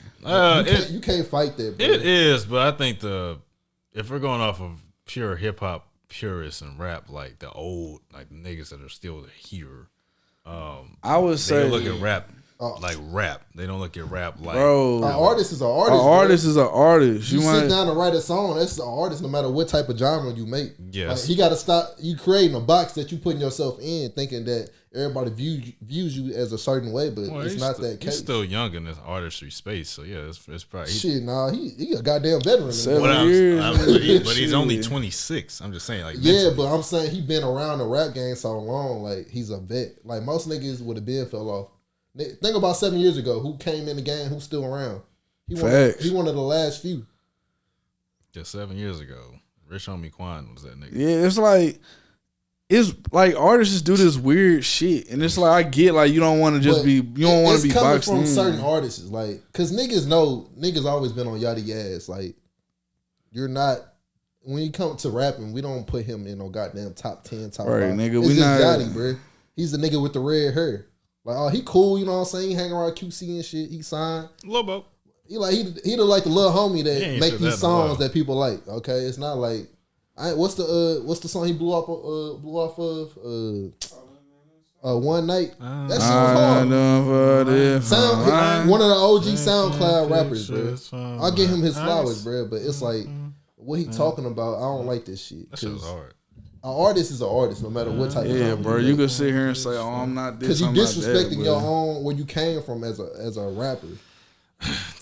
You can't fight that, bro. It is, but I think if we're going off of pure hip hop purists and rap, like the old like niggas that are still here, I would they say, look at rap like rap. They don't look at rap like bro, An artist is an artist. an bro. artist is an artist. You You sit might, down and write a song. That's an artist, no matter what type of genre you make. Yes. Like, he got to stop. You creating a box that you putting yourself in, thinking that everybody views you as a certain way, but Well, it's he's not still, that case. He's still young in this artistry space, so yeah, it's probably. Shit, nah, he a goddamn veteran. in Seven that. years. But he's only Shit. 26. I'm just saying, like Yeah, mentally. but I'm saying he been around the rap game so long, like he's a vet. Like most niggas would have been fell off. Think about 7 years ago, who came in the game, who's still around. He Facts. one of the last few. just 7 years ago, Rich Homie Quan was that nigga. yeah, it's like artists just do this weird shit, and it's like I get like you don't want to just But be you don't want to be it's coming boxed from in. certain artists, like, cause niggas always been on Yachty ass. Like, you're not when you come to rapping, we don't put him in no goddamn top 10, top Right, 5. nigga, It's we just not- Yachty, bro. He's the nigga with the red hair. Like, oh, he cool, you know what I'm saying? He hang around QC and shit. He signed. Lil Bo. He the like the little homie that make these songs that people like. Okay, it's not like what's the song he blew off of One Night. That shit was hard. One of the OG SoundCloud rappers, bro. I'll give him his flowers, bro. But it's like what he talking about. I don't like this shit. That shit was hard. An artist is an artist, no matter what type of genre. Bro, you can sit here and say, "Oh, I'm not this." Because you disrespecting your own where you came from as a rapper.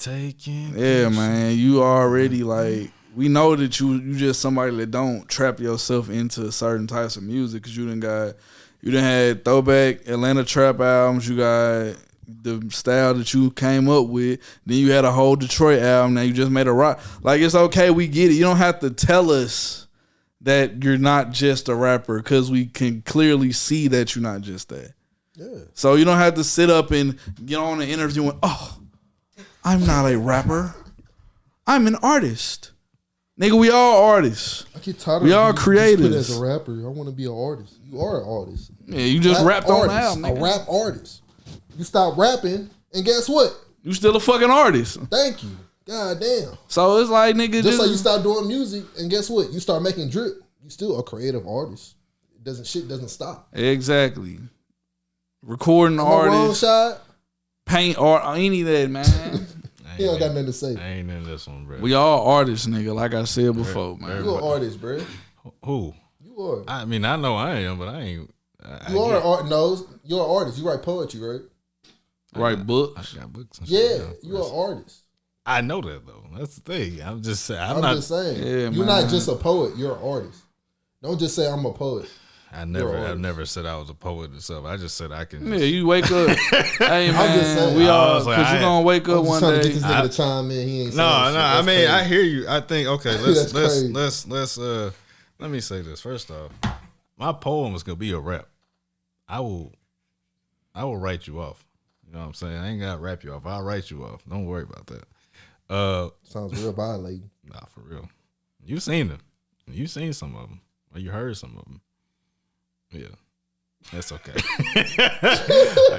Man, you already like. We know that you just somebody that don't trap yourself into certain types of music because you done had throwback Atlanta trap albums. You got the style that you came up with. Then you had a whole Detroit album. Now you just made a rock. Like, it's okay. We get it. You don't have to tell us that you're not just a rapper because we can clearly see that you're not just that. Yeah. So you don't have to sit up and get on an interview and, oh, I'm not a rapper. I'm an artist. Nigga, we all artists. I get tired of we all creators. As a rapper, I want to be an artist. You are an artist. Yeah, you just rapped on the album, nigga. A rap artist. You stop rapping, and guess what? You still a fucking artist. Thank you. God damn. So it's like, nigga, just like you stop doing music, and guess what? You start making drip. You still a creative artist. Shit doesn't stop. Exactly. Recording artist. Paint art, any of that, man. He don't got nothing to say. I ain't in this one, bro. We all artists, nigga. Like I said before, man. You an artist, bro. Who? You are. I mean, I know I am, but I ain't. You're an artist. You write poetry, right? Write books. I got books and shit. Yeah, you're an artist. I know that though. That's the thing. I'm just saying. I'm just saying. Yeah, you're not just a poet. You're an artist. Don't just say I'm a poet. I've never said I was a poet or something. I just said I can. Yeah, you wake up. Hey man, I'm just saying, we all because you gonna wake up one day. To get this nigga to chime in. He ain't no. I mean, crazy. I hear you. I think okay. Let's let me say this first off. My poem is gonna be a rap. I will write you off. You know what I'm saying? I ain't gotta rap you off. I'll write you off. Don't worry about that. Sounds real violating. Nah, for real. You seen them. You seen some of them. Or you heard some of them. Yeah, that's okay.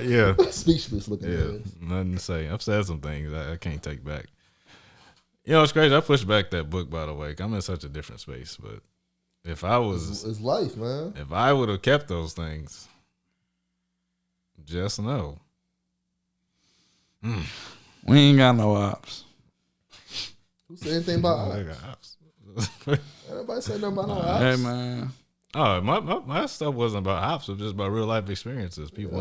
Yeah, speechless looking. Yeah, nothing to say. I've said some things I can't take back. You know, it's crazy. I pushed back that book, by the way. I'm in such a different space, but if I was, it's life, man. If I would have kept those things, just know, we ain't got no ops. Who said anything about ops? Everybody said nothing about no ops. Hey man. Oh, my stuff wasn't about ops. It was just about real life experiences. People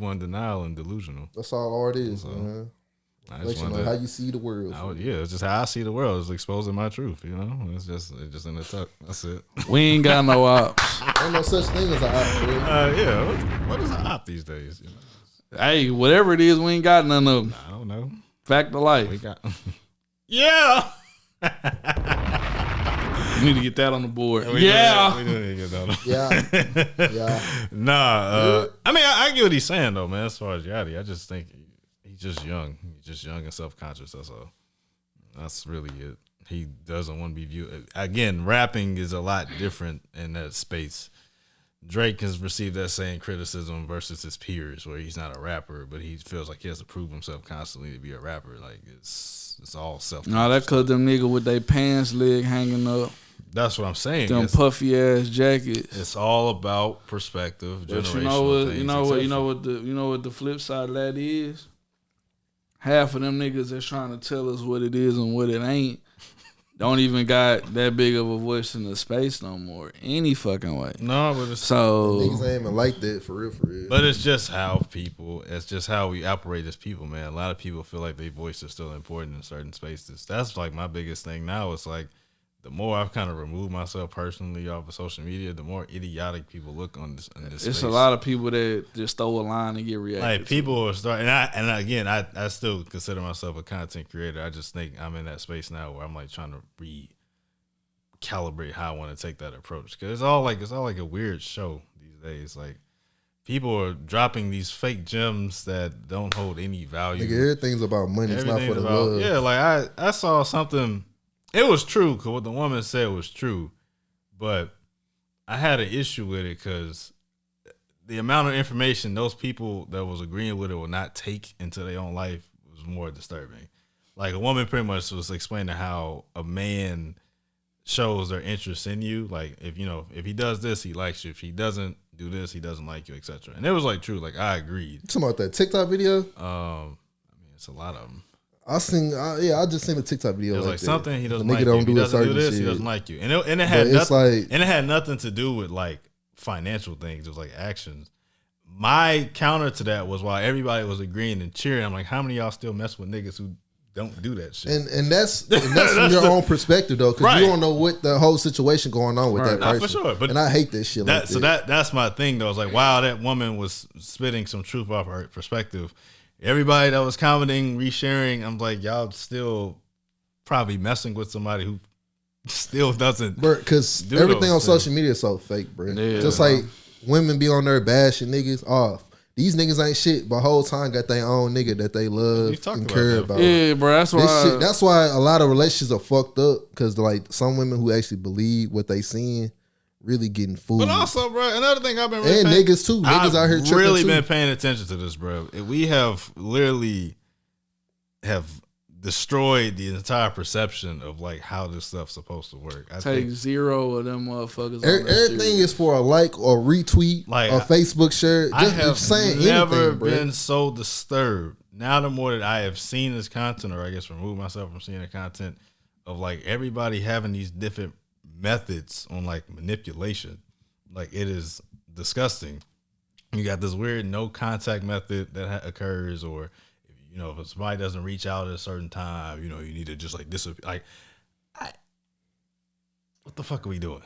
in denial and delusional. That's all art is, man. I just how you see the world. It's just how I see the world. It's exposing my truth. You know, it's just in the tuck. That's it. We ain't got no ops. Ain't no such thing as an op. Yeah. What is an op these days? You know? Hey, whatever it is, we ain't got none of them. I don't know. Fact of life. We got. Yeah. You need to get that on the board. We do need to get that on. Yeah. Nah. I mean, I get what he's saying though, man. As far as Yachty, I just think he's just young. He's just young and self-conscious. That's all. That's really it. He doesn't want to be viewed. Again, rapping is a lot different in that space. Drake has received that same criticism versus his peers, where he's not a rapper, but he feels like he has to prove himself constantly to be a rapper. Like it's all self. No, that cause them nigga with their pants leg hanging up. That's what I'm saying. Them puffy ass jackets. It's all about perspective. But you know what the flip side of that is? Half of them niggas that's trying to tell us what it is and what it ain't don't even got that big of a voice in the space no more. Any fucking way. No, but it's niggas ain't even like that for real. But it's just how it's just how we operate as people, man. A lot of people feel like their voice is still important in certain spaces. That's like my biggest thing now. It's like the more I've kind of removed myself personally off of social media, the more idiotic people look on this. It's space. A lot of people that just throw a line and get reacted. Like people are starting, and again, I still consider myself a content creator. I just think I'm in that space now where I'm like trying to recalibrate how I want to take that approach, because it's all like a weird show these days. Like people are dropping these fake gems that don't hold any value. Nigga, everything's about money. It's not for the love. Yeah, like I saw something. It was true because what the woman said was true, but I had an issue with it because the amount of information those people that was agreeing with it will not take into their own life was more disturbing. Like a woman pretty much was explaining how a man shows their interest in you. Like if he does this, he likes you. If he doesn't do this, he doesn't like you, etc. And it was like true. Like I agreed. You talking about that TikTok video? I mean, it's a lot of them. I just seen a TikTok video. It was like something he doesn't like you. If he doesn't do this, he doesn't like you. And it had nothing to do with like financial things. It was like actions. My counter to that was while everybody was agreeing and cheering, I'm like, how many of y'all still mess with niggas who don't do that shit? And that's from your own perspective though, because you don't know what the whole situation going on with that person. For sure. But and I hate this shit. So that's my thing though. I was like, wow, that woman was spitting some truth off her perspective. Everybody that was commenting, resharing, I'm like, y'all still probably messing with somebody who still doesn't. Because everything on social media is so fake, bro. Yeah. Just like women be on there bashing niggas off. These niggas ain't shit, but whole time got their own nigga that they love and care about. Yeah, bro. That's why a lot of relationships are fucked up. Because like some women who actually believe what they seeing really getting fooled. But also, bro, another thing I've been niggas too. Niggas out here tripping really too. Been paying attention to this, bro. We have literally destroyed the entire perception of like how this stuff's supposed to work. I take zero of them motherfuckers. Everything is for a like or retweet or Facebook share. I have never been so disturbed. Now the more that I have seen this content, or I guess remove myself from seeing the content of like everybody having these different methods on like manipulation, like it is disgusting. You got this weird no contact method that occurs, or if somebody doesn't reach out at a certain time, you need to just like disappear. Like, what the fuck are we doing?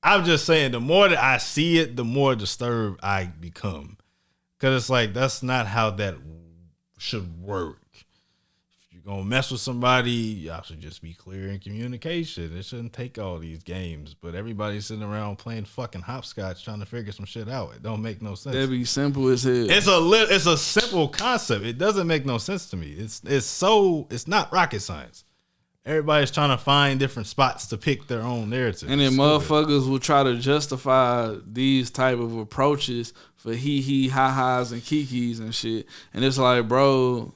I'm just saying, the more that I see it, the more disturbed I become, because it's like that's not how that should work. Gonna mess with somebody, y'all should just be clear in communication. It shouldn't take all these games, but everybody's sitting around playing fucking hopscotch trying to figure some shit out. It don't make no sense. That'd be simple as hell. It's a simple concept. It doesn't make no sense to me. It's not rocket science. Everybody's trying to find different spots to pick their own narrative. And then motherfuckers will try to justify these type of approaches for hee ha-has and kikis and shit. And it's like, bro,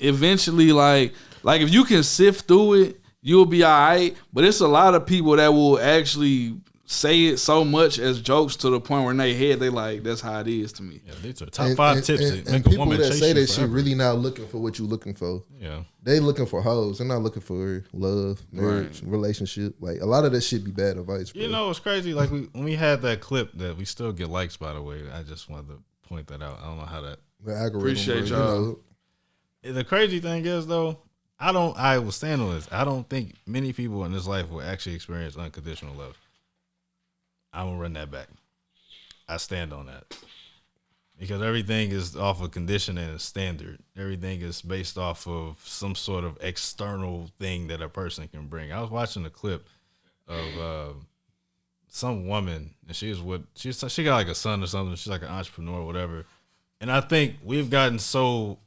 eventually, like if you can sift through it, you'll be all right. But it's a lot of people that will actually say it so much as jokes to the point where in their head they like, that's how it is to me. Yeah, these are top 5 tips. And people that say that shit really not looking for what you looking for. Yeah, they looking for hoes. They're not looking for love, marriage, relationship. Like a lot of that shit be bad advice, bro. It's crazy. Like when we had that clip that we still get likes, by the way. I just wanted to point that out. I don't know how that. The algorithm. Appreciate y'all. The crazy thing is though, I will stand on this. I don't think many people in this life will actually experience unconditional love. I'm gonna run that back. I stand on that. Because everything is off of condition and a standard. Everything is based off of some sort of external thing that a person can bring. I was watching a clip of some woman, and she got like a son or something. She's like an entrepreneur or whatever. And I think we've gotten so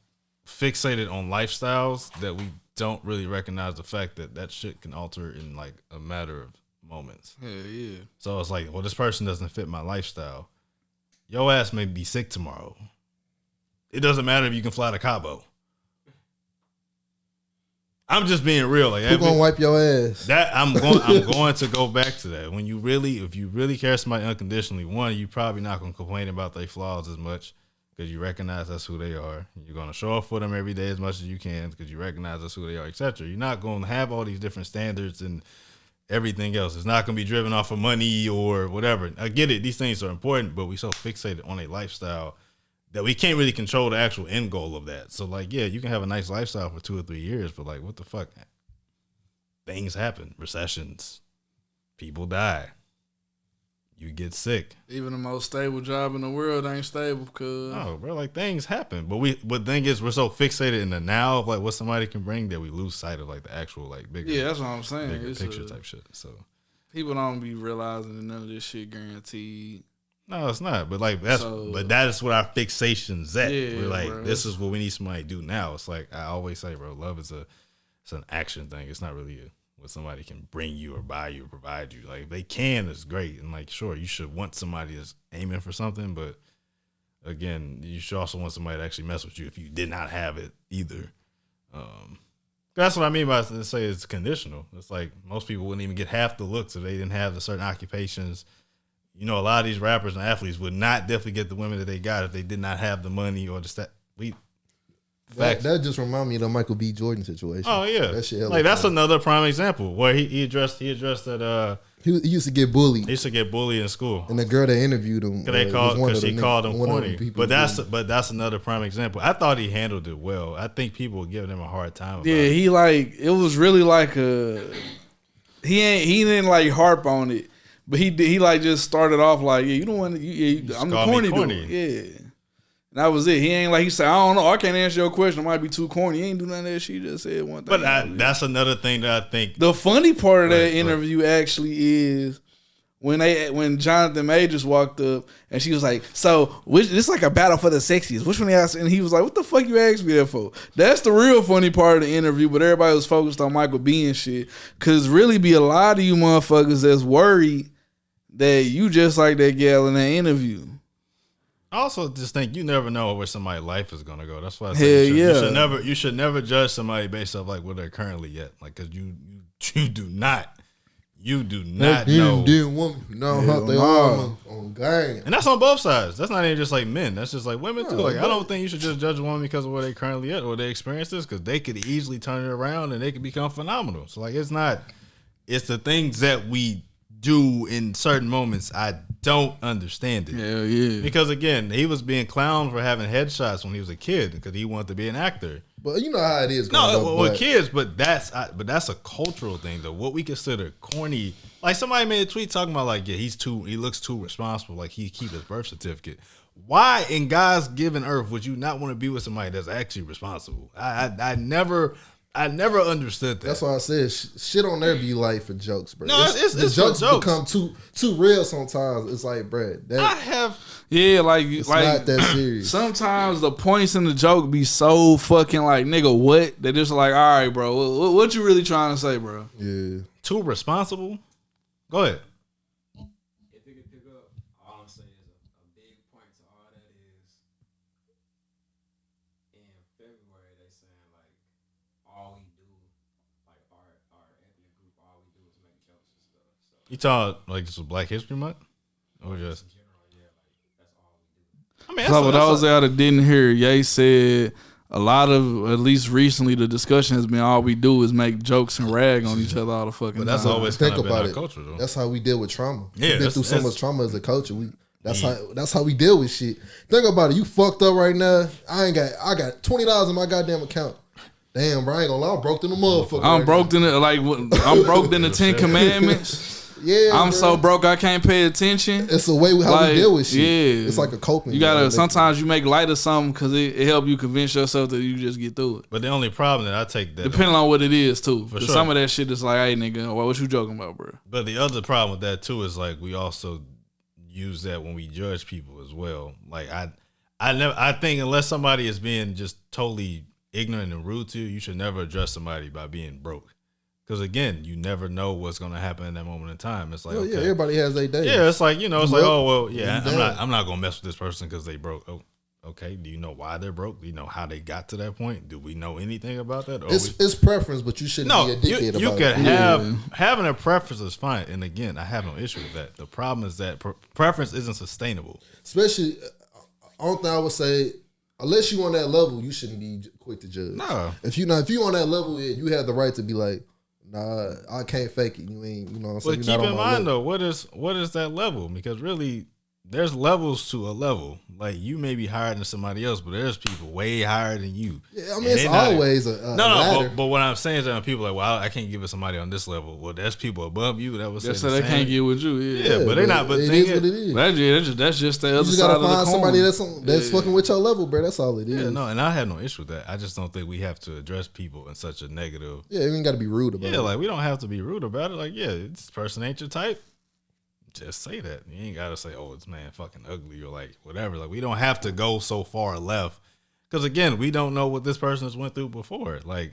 fixated on lifestyles that we don't really recognize the fact that shit can alter in like a matter of moments. Yeah. So it's like, well, this person doesn't fit my lifestyle. Your ass may be sick tomorrow. It doesn't matter if you can fly to Cabo. I'm just being real. Like, who gonna wipe your ass? I'm going to go back to that. If you really care somebody unconditionally, one, you probably not gonna complain about their flaws as much because you recognize that's who they are. You're gonna show up for them every day as much as you can because you recognize that's who they are, etc. You're not gonna have all these different standards and everything else. It's not going to be driven off of money or whatever. I get it. These things are important, but we so fixated on a lifestyle that we can't really control the actual end goal of that. So like, yeah, you can have a nice lifestyle for 2 or 3 years, but like, what the fuck? Things happen. Recessions. People die. You get sick. Even the most stable job in the world ain't stable because no, bro, like things happen. But the thing is, we're so fixated in the now of like what somebody can bring that we lose sight of like the actual like bigger. Yeah, that's what I'm saying. Bigger picture type shit. So people don't be realizing that none of this shit guaranteed. No, it's not. But like that is what our fixation's at. Yeah, we're like, bro, this is what we need somebody to do now. It's like I always say, bro, love is it's an action thing. It's not really a what somebody can bring you or buy you or provide you. Like if they can, it's great. And like, sure, you should want somebody that's aiming for something, but again, you should also want somebody to actually mess with you if you did not have it either. That's what I mean by say it's conditional. It's like most people wouldn't even get half the looks if they didn't have the certain occupations. You know, a lot of these rappers and athletes would not definitely get the women that they got if they did not have the money or the stat. That just remind me of the Michael B. Jordan situation. Oh yeah, that shit like that's another prime example where he addressed that he used to get bullied. He used to get bullied in school, and the girl that interviewed him because she called him corny. But that's another prime example. I thought he handled it well. I think people were giving him a hard time. About it. He like it was really like he didn't like harp on it, but he like just started off like you don't want to. I'm the corny dude. Yeah. And that was it. He ain't like he said, I don't know. I can't answer your question. It might be too corny. He ain't do none of that shit. He just said one thing. But that's another thing that I think. The funny part of that interview actually is when Jonathan Majors walked up and she was like, so this is like a battle for the sexiest. Which one they asked? And he was like, what the fuck you asked me that for? That's the real funny part of the interview. But everybody was focused on Michael B and shit. Because really be a lot of you motherfuckers that's worried that you just like that gal in that interview. I also just think you never know where somebody's life is gonna go. That's why I say you should never judge somebody based off like where they're currently at. Like, cause you do not know. On gang. And that's on both sides. That's not even just like men. That's just like women too. Like I don't think you should just judge a woman because of where they currently at or their experiences, because they could easily turn it around and they could become phenomenal. So like it's the things that we do in certain moments. I don't understand it. Hell yeah. Because again, he was being clowned for having headshots when he was a kid because he wanted to be an actor. But you know how it is. With kids, but that's a cultural thing though. What we consider corny, like somebody made a tweet talking about like, yeah, he looks too responsible. Like he keep his birth certificate. Why in God's given earth would you not want to be with somebody that's actually responsible? I never understood that. That's why I said shit on there be like for jokes, bro. No, it's the jokes become too real sometimes. It's like, bro, like not that serious. Sometimes the points in the joke be so fucking like, nigga, what? They just like, all right, bro, what you really trying to say, bro? Yeah, too responsible. Go ahead. If it could pick up, all I'm saying is a big point to all that is in February they saying like all we do, like our ethnic group, all we do is make jokes and stuff. So You talking like this was Black History Month, or just? in general, yeah, like that's all we do. So for those out that didn't hear, Ye said a lot of, at least recently, the discussion has been all we do is make jokes and rag on each other all the fucking But that's time. always Think kind of been about our it. culture, though. That's how we deal with trauma. Yeah, We've been through so much trauma as a culture. That's how we deal with shit. Think about it. You fucked up right now. I got $20 in my goddamn account. Damn, bro, I ain't gonna lie. I'm broke in the motherfucker. I'm broke in the 10 Commandments. Yeah, I'm bro. so broke I can't pay attention. It's a way how we deal with shit. Yeah, it's like a coping. You gotta sometimes you make light of something because it help you convince yourself that you just get through it. But the only problem that I take that depending on what it is too. For sure. Some of that shit is like, hey nigga, what you joking about, bro? But the other problem with that too is like we also use that when we judge people as well. Like I think unless somebody is being just totally ignorant and rude to you, you should never address somebody by being broke. Because again, you never know what's going to happen in that moment in time. It's like, yeah, everybody has their day. Yeah, it's like, it's like, oh well, yeah, I'm not going to mess with this person because they broke. Oh, okay. Do you know why they're broke? Do you know how they got to that point? Do we know anything about that? It's preference, but you shouldn't be a dickhead about it. You can having a preference is fine, and again, I have no issue with that. The problem is that preference isn't sustainable. Especially, only thing I would say, unless you on that level, you shouldn't be quick to judge. No. If you on that level, you have the right to be like, nah, I can't fake it. You ain't, what I'm saying? But keep in mind though, what is that level? Because really, there's levels to a level. Like you may be higher than somebody else, but there's people way higher than you. Yeah, I mean, it's always a ladder. But what I'm saying is that when people are like, well, I can't give it somebody on this level. Well, there's people above you that was so they can't get with you. Yeah, but they not. But it is what it is. That's just the other you just side gotta of the find coin. somebody that's fucking with your level, bro. That's all it is. Yeah, no, and I have no issue with that. I just don't think we have to address people in such a negative. Yeah, you ain't got to be rude about it. Yeah, like we don't have to be rude about it. Like, yeah, this person ain't your type. Just say that. You ain't gotta say, "Oh, it's man fucking ugly" or like whatever. Like we don't have to go so far left because again, we don't know what this person has went through before. Like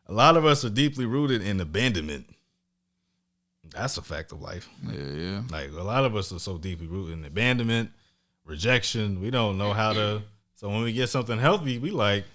a lot of us are deeply rooted in abandonment. That's a fact of life. Yeah. Like a lot of us are so deeply rooted in abandonment, rejection. We don't know how to. So when we get something healthy, we like.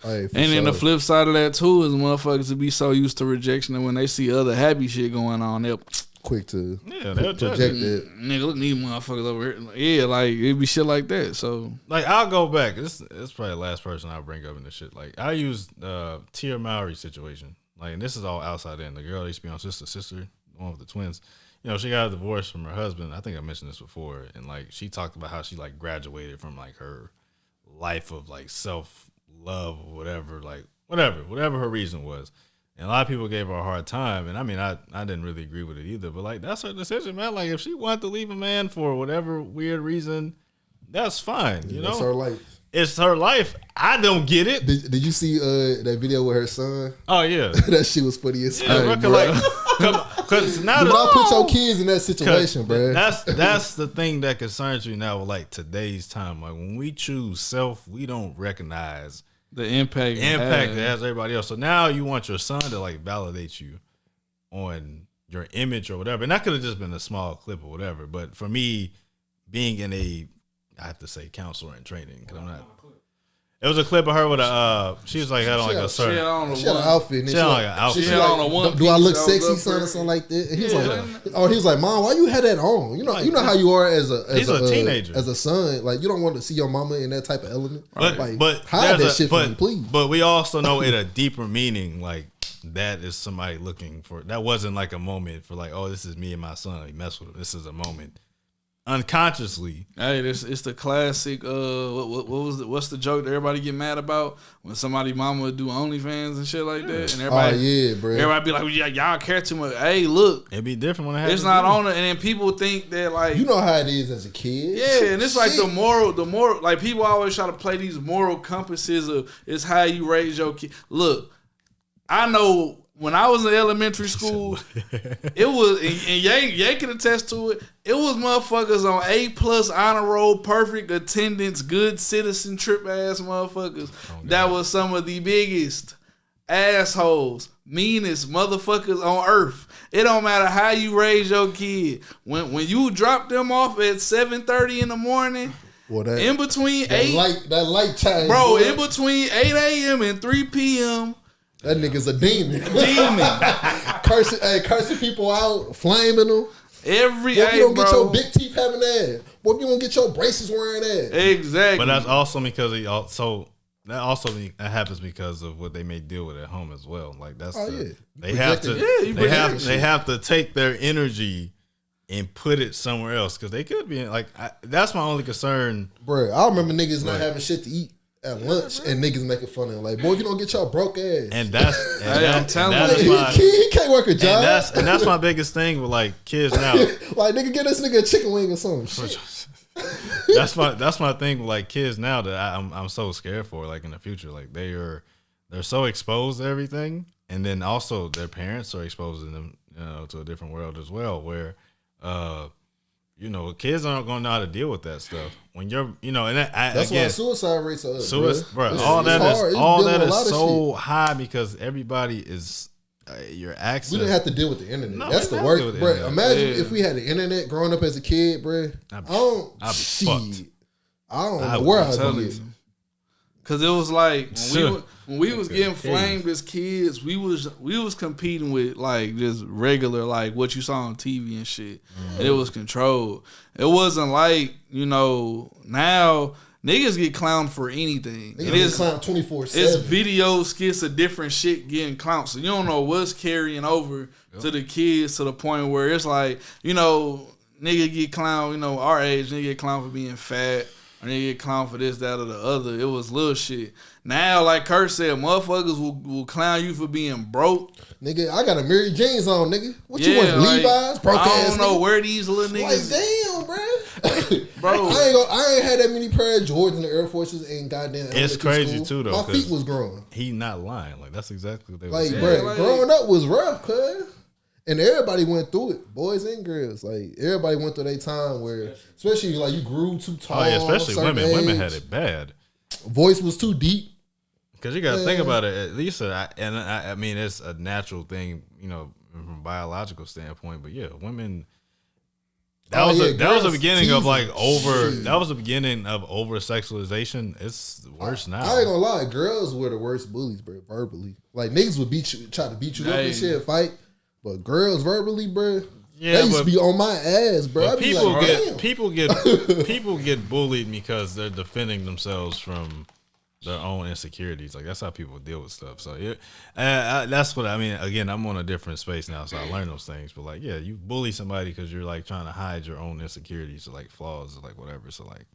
Hey, and then the flip side of that too is motherfuckers to be so used to rejection that when they see other happy shit going on, they'll quick to they'll project it. Nigga, look at these motherfuckers over here. Yeah, like it be shit like that. So like I'll go back. This is probably the last person I'll bring up in this shit. Like I used 𝑴𝑬𝑫𝑰𝑼𝑴𝑳𝑰𝑚 situation. Like and this is all outside in. The girl that used to be on Sister, the one with the twins. You know, she got a divorce from her husband. I think I mentioned this before. And like she talked about how she like graduated from like her life of like self-love or whatever, like whatever her reason was. And a lot of people gave her a hard time. And I mean, I didn't really agree with it either. But like that's her decision, man. Like if she wanted to leave a man for whatever weird reason, that's fine. You know, it's her life. It's her life. I don't get it. Did you see that video with her son? Oh yeah, that shit was funny as hell. Yeah, like, cause now do not put your kids in that situation, bro. That's the thing that concerns me now with like today's time. Like when we choose self, we don't recognize the impact it has everybody else. So now you want your son to like validate you on your image or whatever. And that could have just been a small clip or whatever. But for me, being in I have to say counselor in training because I'm not. It was a clip of her with she was like had on like a shirt. She had an outfit. She had like an outfit. She had on a one. Do I look sexy, son, or something like that? And he was like, Mom, why you had that on? You know how you are as a teenager, as a son. Like you don't want to see your mama in that type of element. But hide that shit from me, please. But we also know it a deeper meaning. Like that is somebody looking for. That wasn't like a moment for like, oh, this is me and my son. We mess with him. This is a moment. Unconsciously, hey, it's the classic. What's the joke that everybody get mad about when somebody mama would do OnlyFans and shit like that, and everybody, bro, everybody be like, y'all care too much. Hey, look, it'd be different when it happens. It's not on it, and then people think that like you know how it is as a kid. Yeah, and it's like the moral. Like people always try to play these moral compasses of it's how you raise your kid. Look, I know. When I was in elementary school, it was, and Ye can attest to it, it was motherfuckers on A+ honor roll, perfect attendance, good citizen, trip ass motherfuckers. That was some of the biggest assholes, meanest motherfuckers on earth. It don't matter how you raise your kid. When you drop them off at 7:30 in the morning, in between that light time, bro, in between 8 a.m. and 3 p.m., that nigga's a demon. Cursing people out, flaming them. If you don't get your big teeth having that. Boy, if you don't get your braces wearing that. Exactly. But that's also because that happens because of what they may deal with at home as well. Like that's they have to take their energy and put it somewhere else because they could be like that's my only concern. Bro, I remember niggas not having shit to eat at lunch and niggas making fun of him. Like, boy, if you don't get your broke ass. I'm telling you, he can't work a job. And that's my biggest thing with like kids now. Like, nigga, get this nigga a chicken wing or something. That's my thing with like kids now that I'm so scared for. Like in the future, like they're so exposed to everything, and then also their parents are exposing them, to a different world as well, where kids aren't gonna know how to deal with that stuff. When you're, and that's why suicide rates are up. Bro, all that is so high because everybody is your access. We didn't have to deal with the internet. That's the worst, bro. Imagine if we had the internet growing up as a kid, bro. I'd be fucked. I don't know where I'd be. Cause it was like when we was getting flamed as kids, we was competing with like just regular like what you saw on TV and shit. And it was controlled. It wasn't like, now niggas get clowned for anything. Niggas get clowned 24/7. It's video skits of different shit getting clowned. So you don't know what's carrying over to the kids to the point where it's like, nigga get clowned, our age, nigga get clowned for being fat. Or nigga get clowned for this, that, or the other. It was little shit. Now, like Kurt said, motherfuckers will clown you for being broke. Nigga, I got a Mary Jane's on, nigga. What you want, Levi's? Broke ass. I don't know where these little niggas. Like, damn, bro. I ain't had that many pair of Jordans and the Air Forces and goddamn. It's crazy too, though. My feet was growing. He not lying. Like that's exactly what they like, were saying. Bro, growing up was rough, cuz. And everybody went through it, boys and girls. Like everybody went through their time where, especially like you grew too tall. Oh, yeah, especially women. Age. Women had it bad. Voice was too deep. Because you got to think about it. At least, I mean, it's a natural thing. from a biological standpoint. But yeah, women. That was the beginning of like that was the beginning of over sexualization. It's worse now. I ain't gonna lie, girls were the worst bullies, bro. Verbally, like niggas would try to beat you up and shit, fight, but girls verbally, bro. Yeah, they used to be on my ass, bro. But people get bullied because they're defending themselves from their own insecurities. Like that's how people deal with stuff. So yeah, that's what I mean. Again, I'm on a different space now, so I learn those things. But like, yeah, you bully somebody because you're like trying to hide your own insecurities or like flaws or like whatever. So like,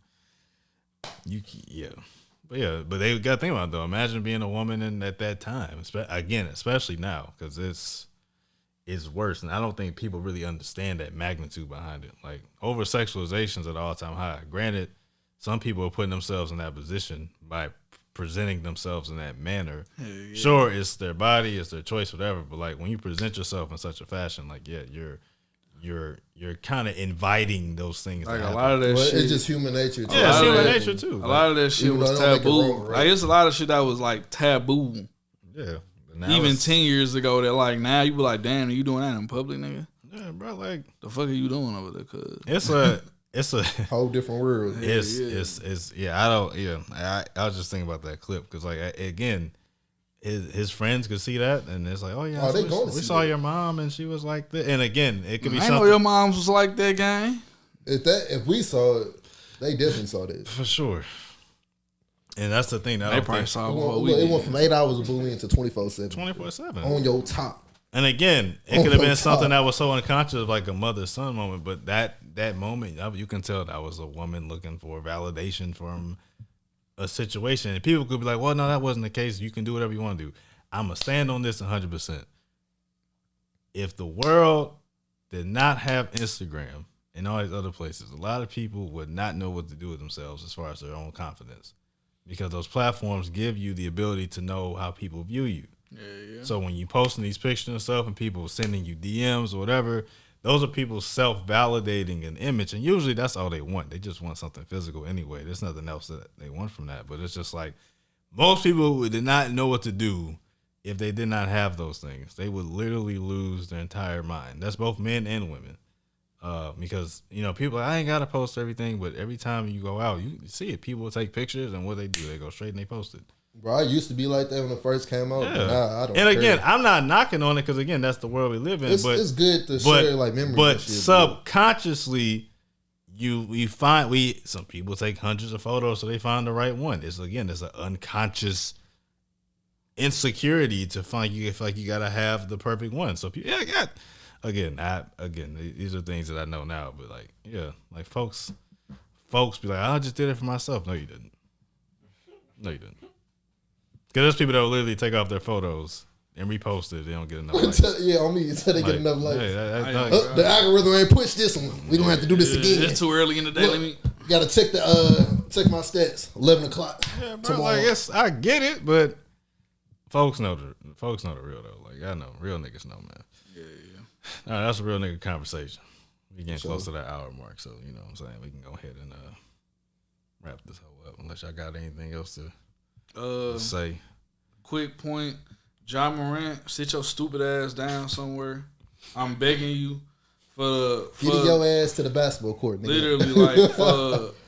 but they got to think about it, though. Imagine being a woman at that time. Especially now, because it's worse, and I don't think people really understand that magnitude behind it. Like over sexualization's at an all-time high. Granted, some people are putting themselves in that position by presenting themselves in that manner. Yeah. Sure, it's their body, it's their choice, whatever. But like when you present yourself in such a fashion, like you're kind of inviting those things. Like a lot of that shit, it's just human nature. Too. Yeah, it's human nature too. A lot of that shit was taboo. Like it's a lot of shit that was like taboo. Yeah. Even 10 years ago, that like now you be like, damn, are you doing that in public, nigga? Yeah, bro. Like the fuck are you doing over there? Cause it's a whole different world. I was just thinking about that clip because like again, his friends could see that and it's like, oh yeah, we saw your mom and she was like that. And again, it could be something. I know your mom was like that, gang. If we saw it, they definitely saw that for sure. And that's the thing. They probably saw it went from 8 hours of bullying to 24/7. 24/7 on your top. And again, it could have been something that was so unconscious, like a mother-son moment. But that moment, you can tell that was a woman looking for validation from a situation. And people could be like, well, no, that wasn't the case. You can do whatever you want to do. I'm going to stand on this 100%. If the world did not have Instagram and all these other places, a lot of people would not know what to do with themselves as far as their own confidence. Because those platforms give you the ability to know how people view you. Yeah. So when you posting these pictures and stuff and people sending you DMs or whatever, those are people self-validating an image. And usually that's all they want. They just want something physical anyway. There's nothing else that they want from that. But it's just like most people did not know what to do if they did not have those things. They would literally lose their entire mind. That's both men and women. Because, people, I ain't got to post everything, but every time you go out, you see it. People take pictures and what they do, they go straight and they post it. Bro, I used to be like that when it first came out, but now I don't And again, I'm not knocking on it because, again, that's the world we live in. It's good to share like memories. But subconsciously, some people take hundreds of photos so they find the right one. It's an unconscious insecurity to find you feel like you got to have the perfect one. So, Again, these are things that I know now, but like folks be like, I just did it for myself. No, you didn't. Because there's people that will literally take off their photos and repost it. They don't get enough likes. On me until they get enough likes. The algorithm ain't pushed this one. We gonna have to do this again. It's too early in the day. Look, gotta check my stats. 11 o'clock. Yeah, bro. Tomorrow. Like I get it, but folks know the real though. Like I know real niggas know, man. All right, that's a real nigga conversation. We getting close to that hour mark, so you know what I'm saying. We can go ahead and wrap this whole up. Unless y'all got anything else to say. Quick point: Ja Morant, sit your stupid ass down somewhere. I'm begging you get your ass to the basketball court, nigga. Literally, like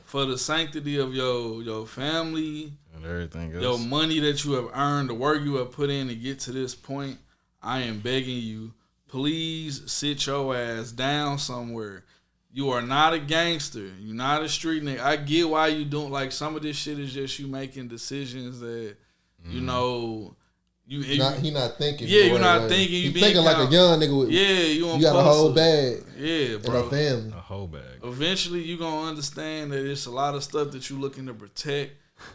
for the sanctity of your family and everything else, your money that you have earned, the work you have put in to get to this point. I am begging you. Please sit your ass down somewhere. You are not a gangster. You're not a street nigga. I get why you doing like some of this shit is just you making decisions that he not thinking. Yeah, you're not thinking. You thinking like a young nigga. You got a whole bag. Yeah, bro. And a family. A whole bag. Eventually, you gonna understand that it's a lot of stuff that you looking to protect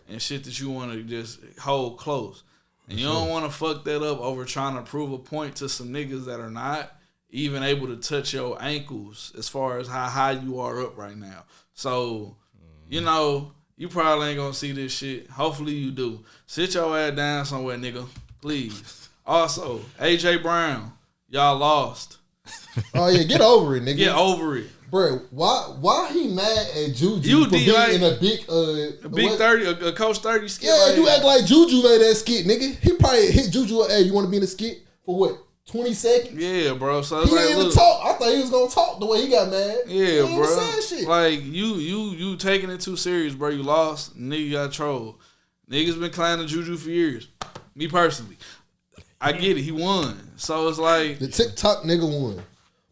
and shit that you want to just hold close. And you don't want to fuck that up over trying to prove a point to some niggas that are not even able to touch your ankles as far as how high you are up right now. So, you probably ain't going to see this shit. Hopefully you do. Sit your ass down somewhere, nigga. Please. Also, AJ Brown, y'all lost. Oh, yeah. Get over it, nigga. Get over it. Bro, why he mad at Juju for being in a big big 30, a Coach 30 skit? Yeah, you act like Juju made that skit, nigga. He probably hit Juju. Hey, you want to be in a skit for what? 20 seconds. Yeah, bro. So He it's didn't like, even look, talk. I thought he was gonna talk the way he got mad. yeah, He ain't even bro. saying shit. Like you taking it too serious, bro. You lost, nigga got trolled. Niggas been clowning Juju for years. Me personally, I get it. He won, so it's like The TikTok nigga won.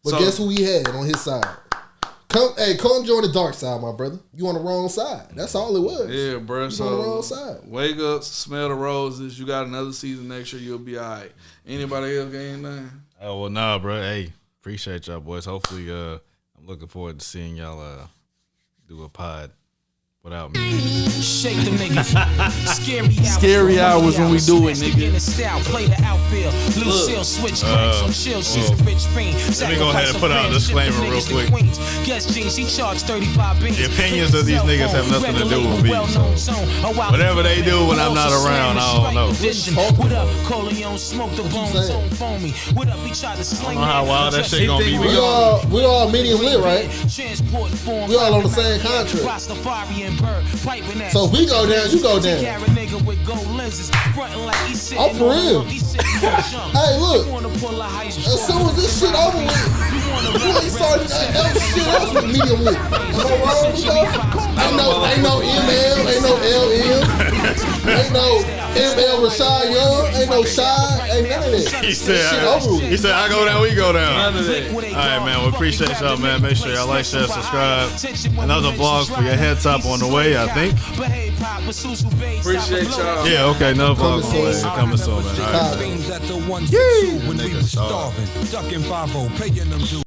But So- guess who he had on his side? Come join the dark side, my brother. You on the wrong side. That's all it was. yeah, bro. You on the wrong So side. wake up, smell the roses. You got another season next year. You'll be all right. Anybody else got anything? Oh well, nah, bro. Hey, appreciate y'all, boys. Hopefully, I'm looking forward to seeing y'all do a pod without me. Shake them niggas. Scary hours when we do it, nigga. Play the outfield. Lucille switch cranks on chill. She's a rich fiend. Let me go ahead and put out a disclaimer real quick. Guess jeans, he charged 35 beans. The opinions of these niggas have nothing to do with me. So whatever they do when I'm not around, I don't know. What up, Corleone? Smoke the bones on foamy. What up, he tried to sling I don't know how wild that shit gonna be. We all medium lit, right? We all on the same contract. So if we go down, you go down. I'm for real. Hey, look. As soon as this shit over with, you ain't starting shit else with medium lit. Am I wrong, though? Ain't no ML, ain't no LM, ain't no 𝑴𝑬𝑃_𝑰𝑗, ain't no Shy, ain't none of that. He Shit said, over with. he said, I go down, we go down. None of that. All right, man. We appreciate y'all, man. Make sure y'all like, share, subscribe. Another vlog for your head top on the way, I think. Appreciate y'all. Yeah, okay. Another vlog on the way. Coming soon, man. All right, man. At the 1 2 when we was starving, ducking 5-0, paying them dues.